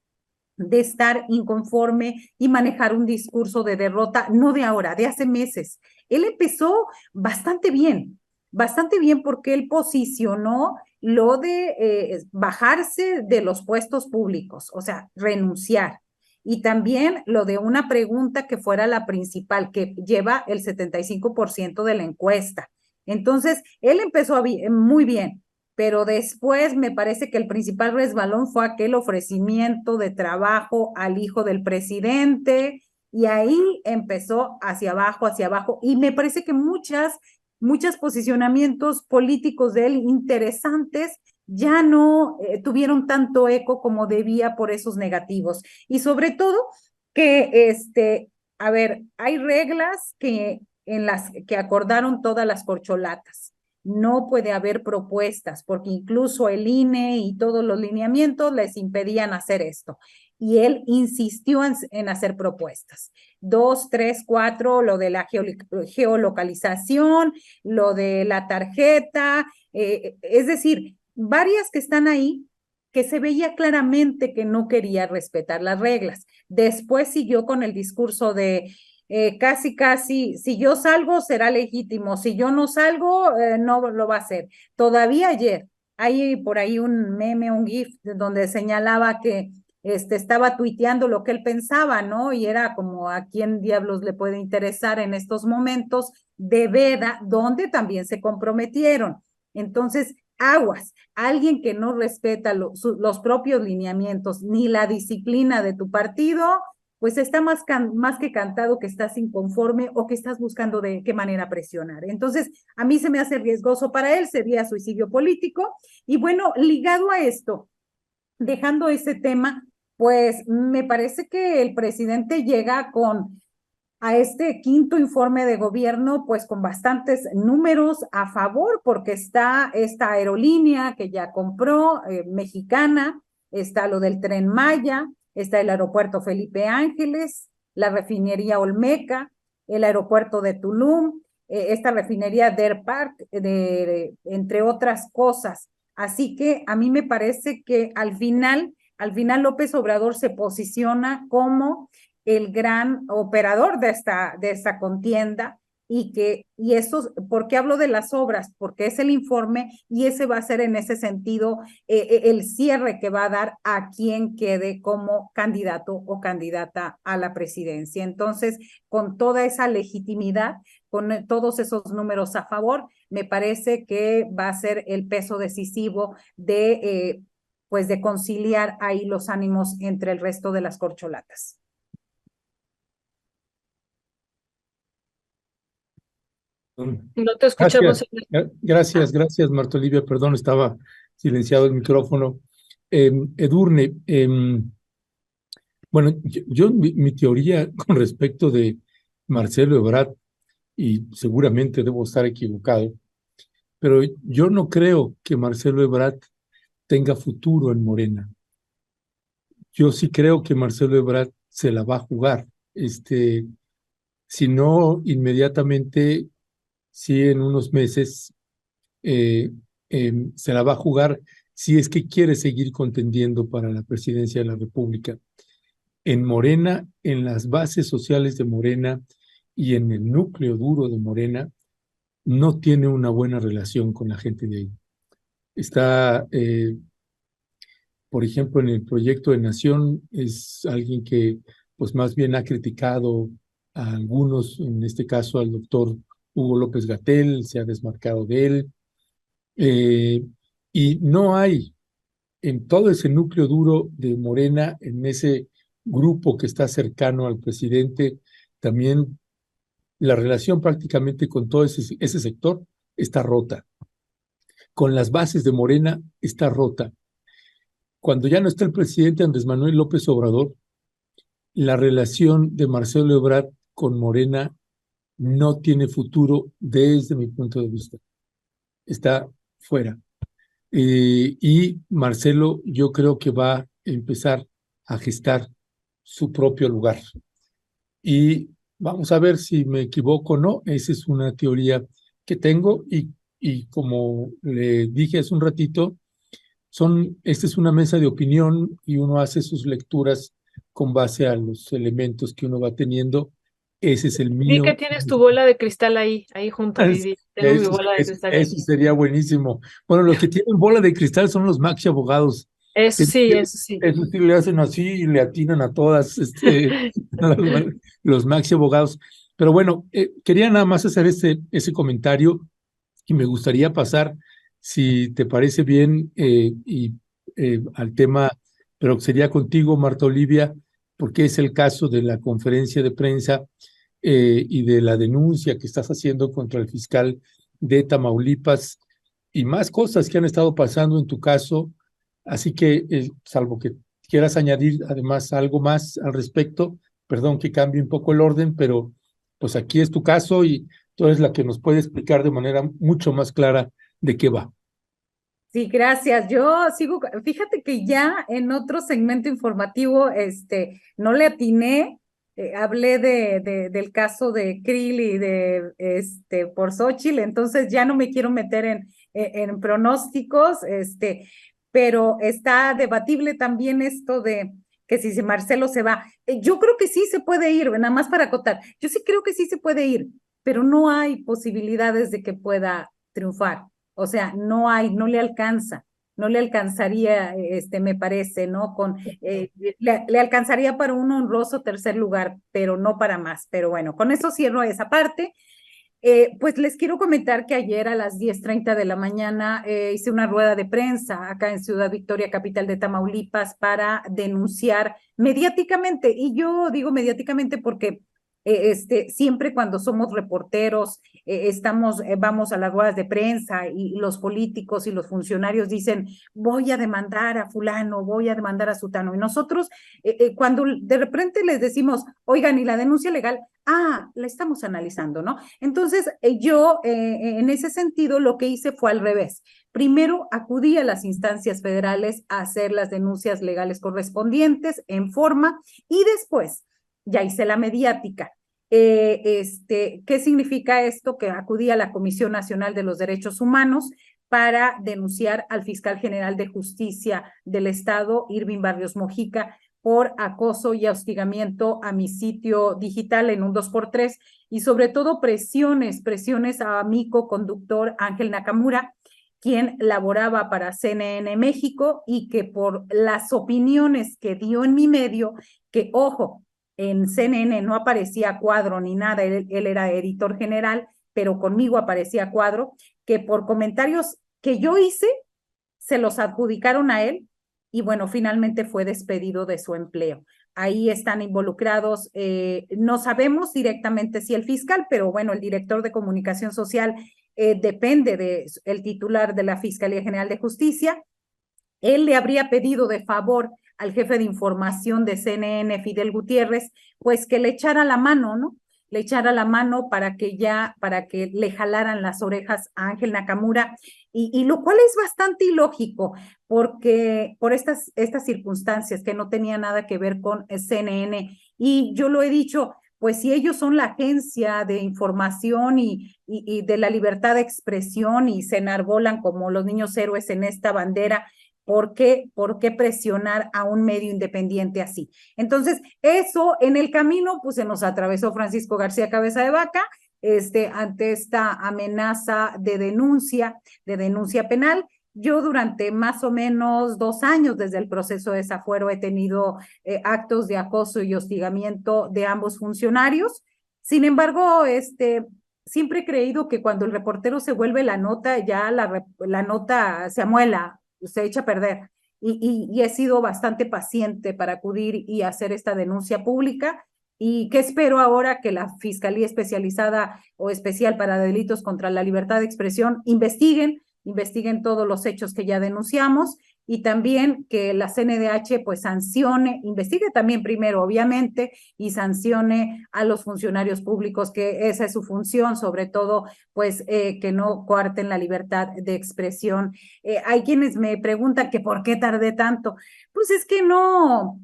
de estar inconforme y manejar un discurso de derrota, no de ahora, de hace meses. Él empezó bastante bien porque él posicionó lo de bajarse de los puestos públicos, o sea, renunciar. y también lo de una pregunta que fuera la principal, que lleva el 75% de la encuesta. Entonces, él empezó muy bien, pero después me parece que el principal resbalón fue aquel ofrecimiento de trabajo al hijo del presidente, y ahí empezó hacia abajo, y me parece que muchos posicionamientos políticos de él interesantes ya no tuvieron tanto eco como debía por esos negativos. Y sobre todo que, a ver, hay reglas en las que acordaron todas las corcholatas. No puede haber propuestas, porque incluso el INE y todos los lineamientos les impedían hacer esto. Y él insistió en hacer propuestas. 2, 3, 4, lo de la geolocalización, lo de la tarjeta, es decir, varias que están ahí que se veía claramente que no quería respetar las reglas. Después siguió con el discurso de casi, si yo salgo será legítimo, si yo no salgo no lo va a hacer. Todavía ayer hay por ahí un meme, un GIF, donde señalaba que estaba tuiteando lo que él pensaba, ¿no? Y era como a quién diablos le puede interesar en estos momentos de veda, donde también se comprometieron. Entonces, aguas, alguien que no respeta los propios lineamientos ni la disciplina de tu partido, pues está más que cantado que estás inconforme o que estás buscando de qué manera presionar. Entonces, a mí se me hace riesgoso para él, sería suicidio político. Y bueno, ligado a esto, dejando ese tema, pues me parece que el presidente llega a este quinto informe de gobierno, pues con bastantes números a favor, porque está esta aerolínea que ya compró, mexicana, está lo del Tren Maya, está el aeropuerto Felipe Ángeles, la refinería Olmeca, el aeropuerto de Tulum, esta refinería Deer Park, entre otras cosas. Así que a mí me parece que al final López Obrador se posiciona como el gran operador de esta contienda, y eso, ¿por qué hablo de las obras? Porque es el informe y ese va a ser en ese sentido el cierre que va a dar a quien quede como candidato o candidata a la presidencia. Entonces, con toda esa legitimidad, con todos esos números a favor, me parece que va a ser el peso decisivo pues de conciliar ahí los ánimos entre el resto de las corcholatas. No te escuchamos. Gracias, Marta Olivia. Perdón, estaba silenciado el micrófono. Edurne, bueno, mi teoría con respecto de Marcelo Ebrard, y seguramente debo estar equivocado, pero yo no creo que Marcelo Ebrard tenga futuro en Morena. Yo sí creo que Marcelo Ebrard se la va a jugar. Si no inmediatamente, sí en unos meses se la va a jugar si es que quiere seguir contendiendo para la presidencia de la República. En Morena, en las bases sociales de Morena y en el núcleo duro de Morena, no tiene una buena relación con la gente de ahí. Está, por ejemplo, en el proyecto de Nación, es alguien que pues más bien ha criticado a algunos, en este caso al doctor Hugo López-Gatell, se ha desmarcado de él, y no hay en todo ese núcleo duro de Morena, en ese grupo que está cercano al presidente, también la relación prácticamente con todo ese sector está rota. Con las bases de Morena está rota. Cuando ya no está el presidente Andrés Manuel López Obrador, la relación de Marcelo Ebrard con Morena no tiene futuro desde mi punto de vista. Está fuera. Y Marcelo, yo creo que va a empezar a gestar su propio lugar. Y vamos a ver si me equivoco o no. Esa es una teoría que tengo y como le dije hace un ratito, esta es una mesa de opinión y uno hace sus lecturas con base a los elementos que uno va teniendo. Ese es el mío. Vi que tienes tu bola de cristal ahí junto, Vivi. Tengo mi bola de cristal. Eso sería buenísimo. Bueno, los que tienen bola de cristal son los maxi abogados. Eso sí, eso sí. Eso sí le hacen así y le atinan a todas los maxi abogados. Pero bueno, quería nada más hacer ese comentario y me gustaría pasar, si te parece bien, al tema, pero sería contigo, Marta Olivia, porque es el caso de la conferencia de prensa y de la denuncia que estás haciendo contra el fiscal de Tamaulipas y más cosas que han estado pasando en tu caso. Así que, salvo que quieras añadir además algo más al respecto, perdón que cambie un poco el orden, pero pues aquí es tu caso y tú eres la que nos puede explicar de manera mucho más clara de qué va. Sí, gracias. Yo sigo, fíjate que ya en otro segmento informativo, no le atiné, hablé del caso de Krill y de, por Xóchitl, entonces ya no me quiero meter en pronósticos, pero está debatible también esto de que si Marcelo se va. Yo creo que sí se puede ir, nada más para acotar, yo sí creo que sí se puede ir, pero no hay posibilidades de que pueda triunfar. O sea, no le alcanza, no le alcanzaría, me parece, ¿no? Le alcanzaría para un honroso tercer lugar, pero no para más. Pero bueno, con eso cierro esa parte. Pues les quiero comentar que ayer a las 10:30 de la mañana hice una rueda de prensa acá en Ciudad Victoria, capital de Tamaulipas, para denunciar mediáticamente, y yo digo mediáticamente porque siempre cuando somos reporteros, vamos a las ruedas de prensa y los políticos y los funcionarios dicen, voy a demandar a fulano, voy a demandar a sutano, y nosotros cuando de repente les decimos, oigan, ¿y la denuncia legal? Ah, la estamos analizando, ¿no? Entonces, yo en ese sentido lo que hice fue al revés. Primero acudí a las instancias federales a hacer las denuncias legales correspondientes en forma y después ya hice la mediática. ¿Qué significa esto? Que acudí a la Comisión Nacional de los Derechos Humanos para denunciar al fiscal general de justicia del Estado, Irving Barrios Mojica, por acoso y hostigamiento a mi sitio digital en un 2x3 y sobre todo presiones a mi co-conductor Ángel Nakamura, quien laboraba para CNN México y que por las opiniones que dio en mi medio, que ojo, en CNN no aparecía Cuadro ni nada, él era editor general, pero conmigo aparecía Cuadro, que por comentarios que yo hice, se los adjudicaron a él y bueno, finalmente fue despedido de su empleo. Ahí están involucrados, no sabemos directamente si el fiscal, pero bueno, el director de comunicación social depende del titular de la Fiscalía General de Justicia. Él le habría pedido de favor al jefe de información de CNN, Fidel Gutiérrez, pues que le echara la mano, ¿no? Le echara la mano para que le jalaran las orejas a Ángel Nakamura, y lo cual es bastante ilógico, porque por estas circunstancias que no tenían nada que ver con CNN, y yo lo he dicho, pues si ellos son la agencia de información y de la libertad de expresión y se enarbolan como los niños héroes en esta bandera, ¿por qué presionar a un medio independiente así? Entonces, eso en el camino, pues se nos atravesó Francisco García Cabeza de Vaca, ante esta amenaza de denuncia penal. Yo durante más o menos 2 años desde el proceso de desafuero he tenido actos de acoso y hostigamiento de ambos funcionarios. Sin embargo, siempre he creído que cuando el reportero se vuelve la nota, ya la nota se amuela, se echa a perder. Y he sido bastante paciente para acudir y hacer esta denuncia pública. ¿Y qué espero ahora? Que la Fiscalía Especializada o Especial para Delitos contra la Libertad de Expresión investiguen todos los hechos que ya denunciamos, y también que la CNDH pues sancione, investigue también primero obviamente y sancione a los funcionarios públicos, que esa es su función, sobre todo pues que no coarten la libertad de expresión. Hay quienes me preguntan que por qué tardé tanto. Pues es que no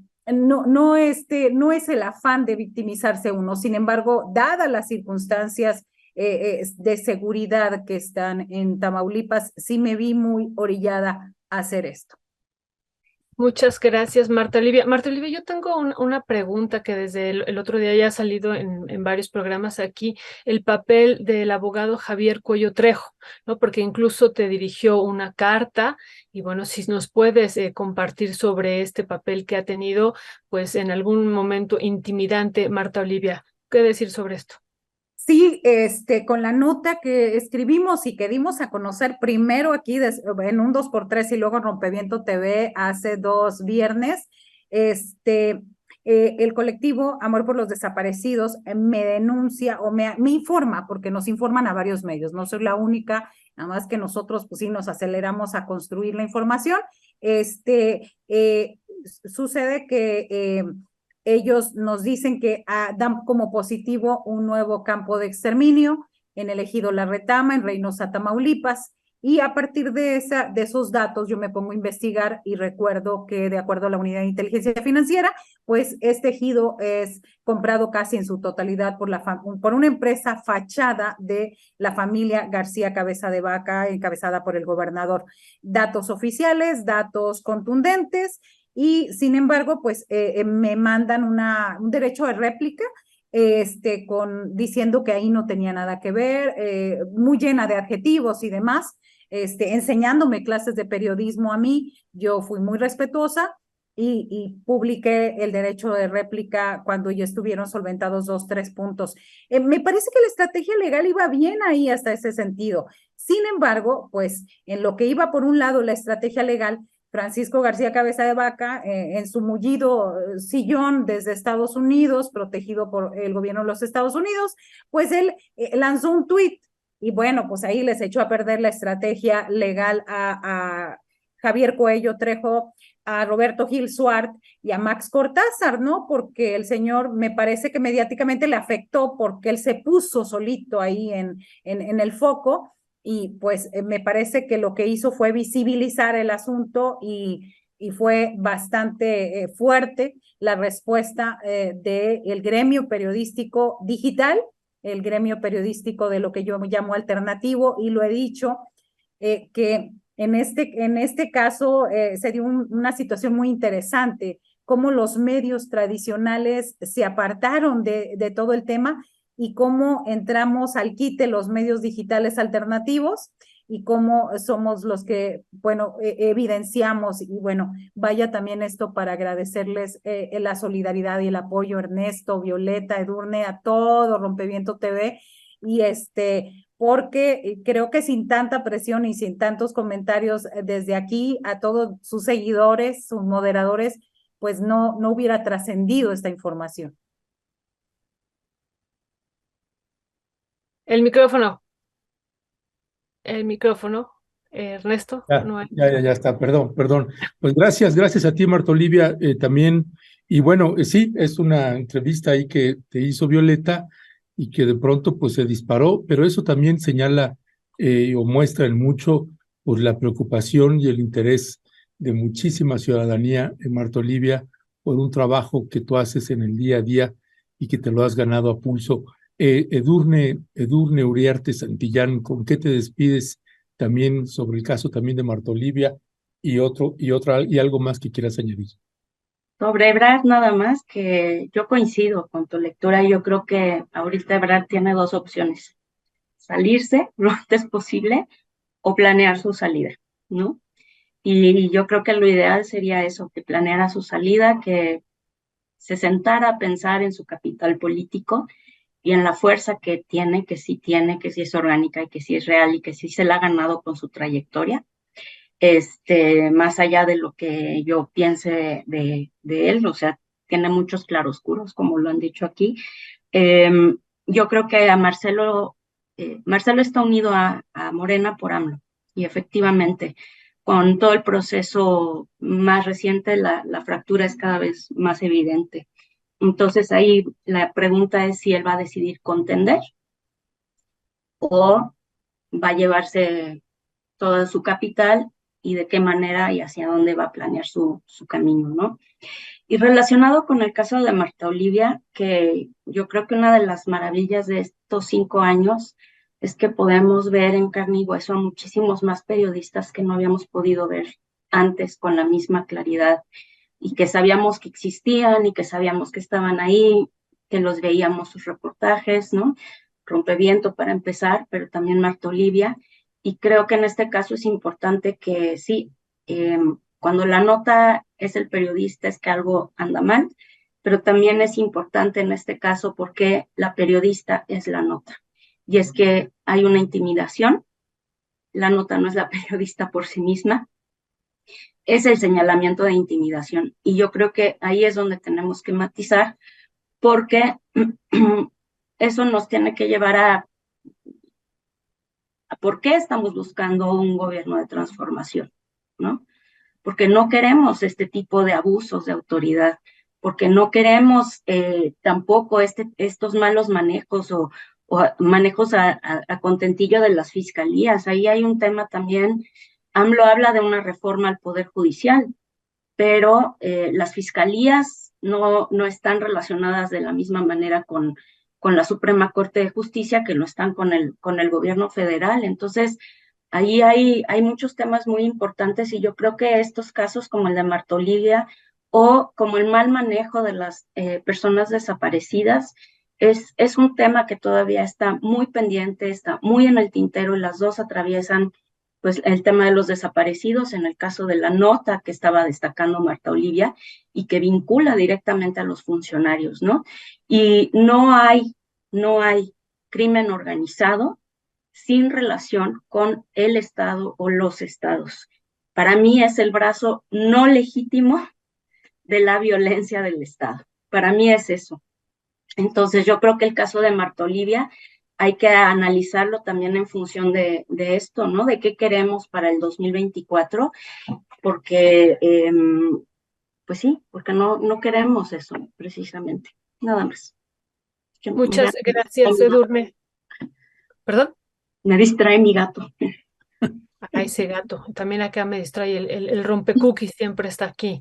es el afán de victimizarse uno. Sin embargo, dadas las circunstancias de seguridad que están en Tamaulipas, sí me vi muy orillada a hacer esto. Muchas gracias, Marta Olivia. Marta Olivia, yo tengo una pregunta que desde el otro día ya ha salido en varios programas aquí, el papel del abogado Javier Cuello Trejo, ¿no? Porque incluso te dirigió una carta y bueno, si nos puedes compartir sobre este papel que ha tenido, pues en algún momento intimidante, Marta Olivia, ¿qué decir sobre esto? Sí, con la nota que escribimos y que dimos a conocer primero aquí en un 2x3 y luego en Rompeviento TV hace 2 viernes, el colectivo Amor por los Desaparecidos me denuncia o me informa, porque nos informan a varios medios, no soy la única, nada más que nosotros pues sí nos aceleramos a construir la información. Sucede que ellos nos dicen que dan como positivo un nuevo campo de exterminio en el ejido La Retama, en Reynosa, Tamaulipas, y a partir de esos datos yo me pongo a investigar y recuerdo que de acuerdo a la Unidad de Inteligencia Financiera, pues este ejido es comprado casi en su totalidad por una empresa fachada de la familia García Cabeza de Vaca, encabezada por el gobernador. Datos oficiales, datos contundentes, y sin embargo, pues me mandan un derecho de réplica diciendo que ahí no tenía nada que ver, muy llena de adjetivos y demás, enseñándome clases de periodismo a mí. Yo fui muy respetuosa y publiqué el derecho de réplica cuando ya estuvieron solventados 2, 3 puntos. Me parece que la estrategia legal iba bien ahí hasta ese sentido. Sin embargo, pues en lo que iba por un lado la estrategia legal, Francisco García Cabeza de Vaca, en su mullido sillón desde Estados Unidos, protegido por el gobierno de los Estados Unidos, pues él lanzó un tuit y bueno, pues ahí les echó a perder la estrategia legal a Javier Cuello Trejo, a Roberto Gil Suart y a Max Cortázar, ¿no? Porque el señor me parece que mediáticamente le afectó porque él se puso solito ahí en el foco. Y pues me parece que lo que hizo fue visibilizar el asunto y fue bastante fuerte la respuesta del gremio periodístico digital, el gremio periodístico de lo que yo llamo alternativo, y lo he dicho, que en este caso se dio una situación muy interesante, cómo los medios tradicionales se apartaron de todo el tema y cómo entramos al quite los medios digitales alternativos y cómo somos los que, bueno, evidenciamos. Y bueno, vaya también esto para agradecerles la solidaridad y el apoyo, Ernesto, Violeta, Edurne, a todo Rompeviento TV, y porque creo que sin tanta presión y sin tantos comentarios desde aquí a todos sus seguidores, sus moderadores, pues no hubiera trascendido esta información. El micrófono, Ernesto, no hay. Ya está, perdón. Pues gracias a ti, Marta Olivia, también. Y bueno, sí, es una entrevista ahí que te hizo Violeta y que de pronto pues se disparó, pero eso también señala o muestra en mucho pues la preocupación y el interés de muchísima ciudadanía, Marta Olivia, por un trabajo que tú haces en el día a día y que te lo has ganado a pulso. Edurne Uriarte Santillán, ¿con qué te despides también sobre el caso también de Marta Olivia y algo más que quieras añadir? Sobre Ebrard, nada más que yo coincido con tu lectura y yo creo que ahorita Ebrard tiene 2 opciones: salirse lo antes posible o planear su salida, ¿no? Y yo creo que lo ideal sería eso, que planeara su salida, que se sentara a pensar en su capital político y en la fuerza que tiene, que sí es orgánica y que sí es real y que sí se la ha ganado con su trayectoria, más allá de lo que yo piense de él, o sea, tiene muchos claroscuros, como lo han dicho aquí. Yo creo que a Marcelo está unido a Morena por AMLO, y efectivamente, con todo el proceso más reciente, la fractura es cada vez más evidente. Entonces ahí la pregunta es si él va a decidir contender o va a llevarse toda su capital y de qué manera y hacia dónde va a planear su camino, ¿no? Y relacionado con el caso de Marta Olivia, que yo creo que una de las maravillas de estos 5 años es que podemos ver en carne y hueso a muchísimos más periodistas que no habíamos podido ver antes con la misma claridad y que sabíamos que existían y que sabíamos que estaban ahí, que los veíamos sus reportajes, ¿no? Rompeviento para empezar, pero también Marta Olivia. Y creo que en este caso es importante que sí, cuando la nota es el periodista es que algo anda mal, pero también es importante en este caso porque la periodista es la nota. Y es que hay una intimidación, la nota no es la periodista por sí misma, es el señalamiento de intimidación. Y yo creo que ahí es donde tenemos que matizar, porque eso nos tiene que llevar a por qué estamos buscando un gobierno de transformación, ¿no? Porque no queremos este tipo de abusos de autoridad, porque no queremos tampoco estos malos manejos o manejos a contentillo de las fiscalías. Ahí hay un tema también, AMLO habla de una reforma al Poder Judicial, pero las fiscalías no están relacionadas de la misma manera con la Suprema Corte de Justicia, que no están con el gobierno federal. Entonces, ahí hay muchos temas muy importantes y yo creo que estos casos como el de Marta Olivia o como el mal manejo de las personas desaparecidas es un tema que todavía está muy pendiente, está muy en el tintero y las dos atraviesan pues el tema de los desaparecidos, en el caso de la nota que estaba destacando Marta Olivia y que vincula directamente a los funcionarios, ¿no? Y no hay crimen organizado sin relación con el Estado o los estados. Para mí es el brazo no legítimo de la violencia del Estado. Para mí es eso. Entonces yo creo que el caso de Marta Olivia hay que analizarlo también en función de esto, ¿no? De qué queremos para el 2024, porque, pues sí, porque no queremos eso, precisamente. Nada más. Muchas gracias, Edurne. ¿Perdón? Me distrae mi gato. A ese gato. También acá me distrae el rompecookies, siempre está aquí.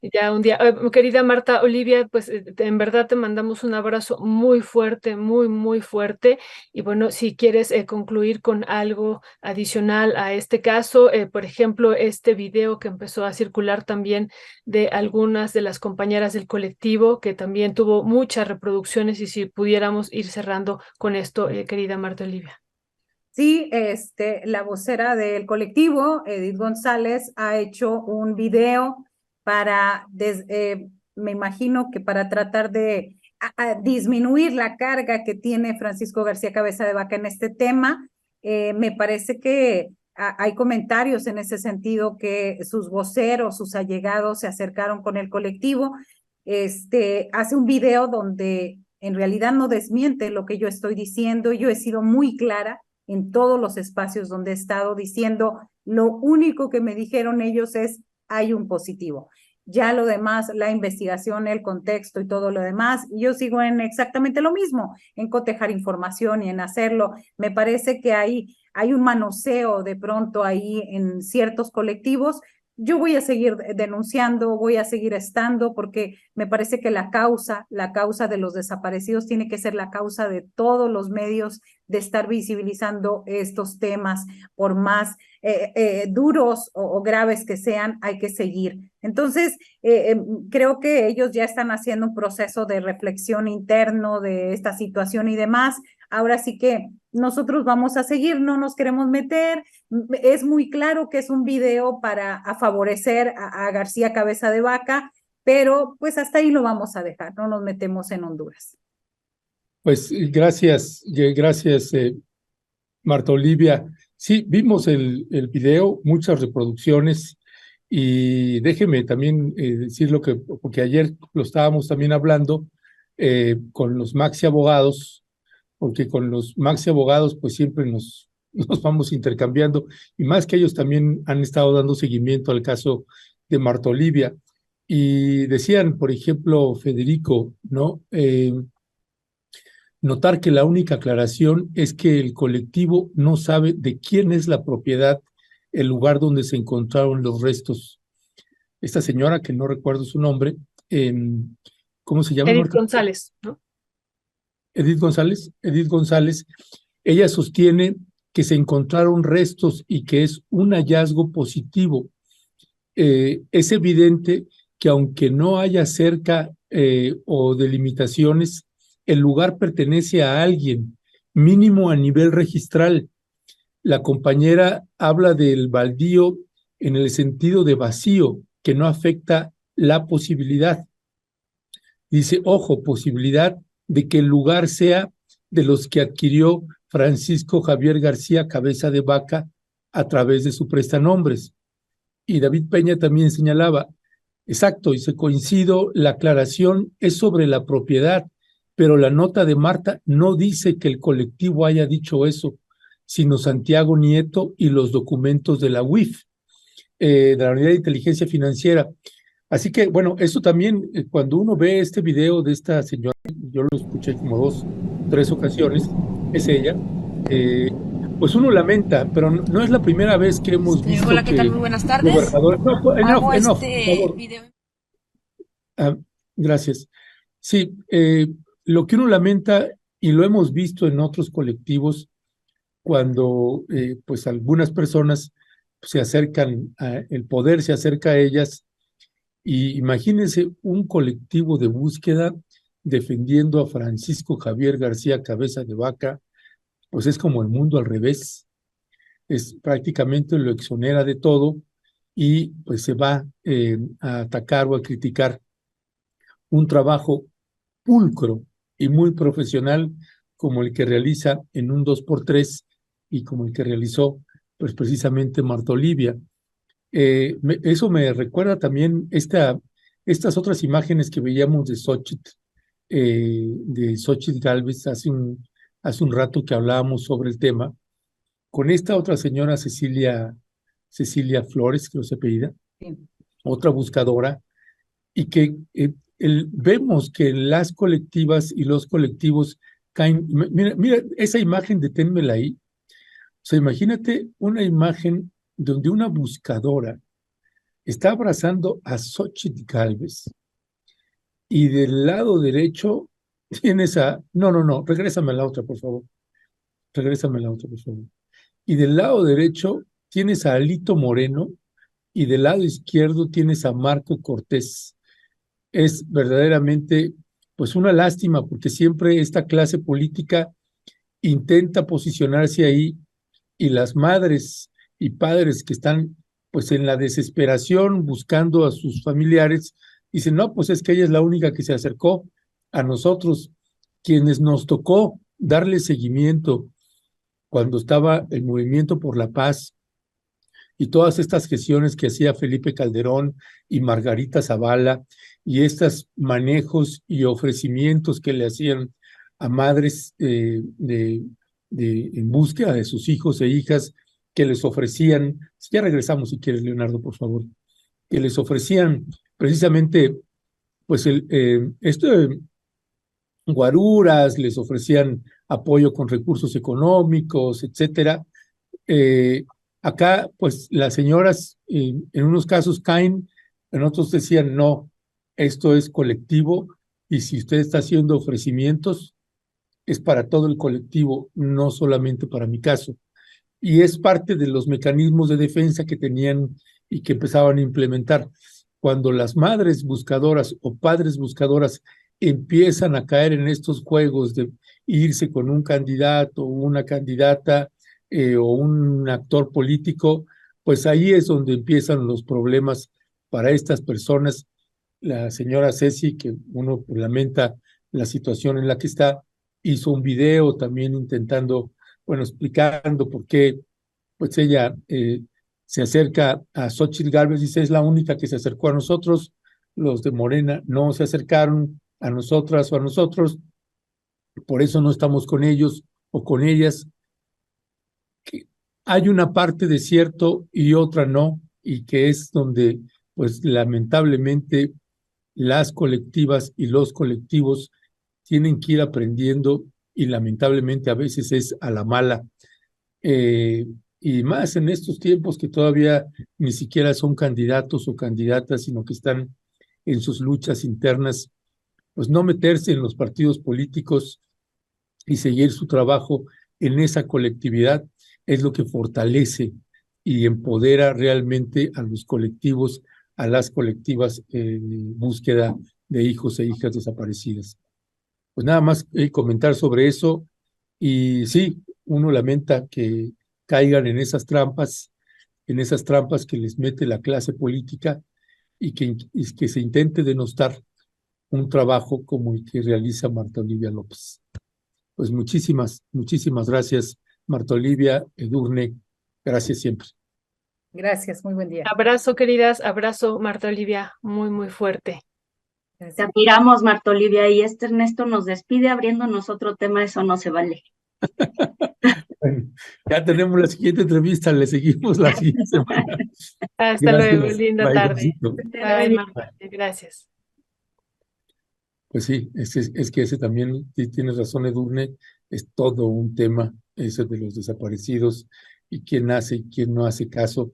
Ya un día, querida Marta Olivia, pues en verdad te mandamos un abrazo muy fuerte, muy, muy fuerte. Y bueno, si quieres concluir con algo adicional a este caso, por ejemplo, este video que empezó a circular también de algunas de las compañeras del colectivo, que también tuvo muchas reproducciones, y si pudiéramos ir cerrando con esto, querida Marta Olivia. Sí, la vocera del colectivo, Edith González, ha hecho un video para, me imagino que para tratar de disminuir la carga que tiene Francisco García Cabeza de Vaca en este tema. Me parece que hay comentarios en ese sentido que sus voceros, sus allegados se acercaron con el colectivo. Hace un video donde en realidad no desmiente lo que yo estoy diciendo. Yo he sido muy clara en todos los espacios donde he estado diciendo, lo único que me dijeron ellos es, hay un positivo. Ya lo demás, la investigación, el contexto y todo lo demás, yo sigo en exactamente lo mismo, en cotejar información y en hacerlo. Me parece que hay un manoseo de pronto ahí en ciertos colectivos. Yo voy a seguir denunciando, voy a seguir estando, porque me parece que la causa de los desaparecidos tiene que ser la causa de todos los medios de estar visibilizando estos temas, por más duros o graves que sean, hay que seguir. Entonces, creo que ellos ya están haciendo un proceso de reflexión interno de esta situación y demás. Ahora sí que nosotros vamos a seguir, no nos queremos meter. Es muy claro que es un video para favorecer a García Cabeza de Vaca, pero pues hasta ahí lo vamos a dejar, no nos metemos en Honduras. Pues gracias, Marta Olivia. Sí, vimos el video, muchas reproducciones, y déjeme también decir lo que, porque ayer lo estábamos también hablando con los Maxi Abogados, porque con los Maxi Abogados pues siempre nos vamos intercambiando, y más que ellos también han estado dando seguimiento al caso de Marta Olivia. Y decían, por ejemplo, Federico, ¿no? Notar que la única aclaración es que el colectivo no sabe de quién es la propiedad, el lugar donde se encontraron los restos. Esta señora, que no recuerdo su nombre, ¿cómo se llama? Edith González, ¿no? Edith González, ella sostiene que se encontraron restos y que es un hallazgo positivo, es evidente que aunque no haya cerca o delimitaciones, el lugar pertenece a alguien, mínimo a nivel registral. La compañera habla del baldío en el sentido de vacío, que no afecta la posibilidad. Dice, ojo, posibilidad de que el lugar sea de los que adquirió Francisco Javier García Cabeza de Vaca a través de su prestanombres. Y David Peña también señalaba, exacto, y se coincido, la aclaración es sobre la propiedad, pero la nota de Marta no dice que el colectivo haya dicho eso, sino Santiago Nieto y los documentos de la UIF, de la Unidad de Inteligencia Financiera. Así que, bueno, eso también, cuando uno ve este video de esta señora, yo lo escuché como 2, 3 ocasiones, es ella, pues uno lamenta, pero no es la primera vez que hemos visto hola, ¿qué que tal? Muy buenas tardes. gobernadores... No, Hago por favor. video. Gracias. Sí, lo que uno lamenta, y lo hemos visto en otros colectivos, cuando pues algunas personas se acercan, el poder se acerca a ellas, y imagínense un colectivo de búsqueda defendiendo a Francisco Javier García Cabeza de Vaca, pues es como el mundo al revés, es prácticamente lo exonera de todo y pues se va a atacar o a criticar un trabajo pulcro y muy profesional como el que realiza en un 2x3 y como el que realizó pues precisamente Marta Olivia. Eso me recuerda también estas otras imágenes que veíamos de Xóchitl Gálvez hace un rato que hablábamos sobre el tema, con esta otra señora Cecilia Flores, que se apellida, Sí. otra buscadora, y que vemos que las colectivas y los colectivos caen. Mira esa imagen, deténmela ahí. O sea, imagínate una imagen donde una buscadora está abrazando a Xóchitl Gálvez y del lado derecho tienes a... No, regrésame a la otra, por favor. Regrésame a la otra, por favor. Y del lado derecho tienes a Alito Moreno y del lado izquierdo tienes a Marco Cortés. Es verdaderamente pues una lástima porque siempre esta clase política intenta posicionarse ahí y las madres y padres que están pues en la desesperación buscando a sus familiares dicen, no, pues es que ella es la única que se acercó a nosotros, quienes nos tocó darle seguimiento cuando estaba el Movimiento por la Paz y todas estas gestiones que hacía Felipe Calderón y Margarita Zavala y estos manejos y ofrecimientos que le hacían a madres en búsqueda de sus hijos e hijas que les ofrecían, ya regresamos si quieres, Leonardo, por favor, que les ofrecían precisamente, pues, guaruras, les ofrecían apoyo con recursos económicos, etcétera. Acá, pues, las señoras en unos casos caen, en otros decían, no, esto es colectivo, y si usted está haciendo ofrecimientos, es para todo el colectivo, no solamente para mi caso. Y es parte de los mecanismos de defensa que tenían y que empezaban a implementar. Cuando las madres buscadoras o padres buscadoras empiezan a caer en estos juegos de irse con un candidato o una candidata o un actor político, pues ahí es donde empiezan los problemas para estas personas. La señora Ceci, que uno lamenta la situación en la que está, hizo un video también intentando, bueno, explicando por qué, pues ella se acerca a Xóchitl Gálvez, dice, es la única que se acercó a nosotros, los de Morena no se acercaron a nosotras o a nosotros, por eso no estamos con ellos o con ellas. Que hay una parte de cierto y otra no, y que es donde, pues lamentablemente, las colectivas y los colectivos tienen que ir aprendiendo y lamentablemente a veces es a la mala. Y más en estos tiempos que todavía ni siquiera son candidatos o candidatas, sino que están en sus luchas internas, pues no meterse en los partidos políticos y seguir su trabajo en esa colectividad es lo que fortalece y empodera realmente a los colectivos, a las colectivas búsqueda de hijos e hijas desaparecidas. Pues nada más comentar sobre eso, y sí, uno lamenta que caigan en esas trampas que les mete la clase política y que se intente denostar un trabajo como el que realiza Marta Olivia López. Pues muchísimas gracias, Marta Olivia, Edurne, gracias siempre. Gracias, muy buen día. Abrazo, queridas, abrazo, Marta Olivia, muy, muy fuerte. Te admiramos, Marta Olivia, y Ernesto nos despide abriéndonos otro tema, eso no se vale. Bueno, ya tenemos la siguiente entrevista, le seguimos la siguiente semana. Hasta luego, linda Bye, tarde. besito. Bye, Marta, gracias. Pues sí, es que ese también, tienes razón, Edurne, es todo un tema ese de los desaparecidos y quién hace y quién no hace caso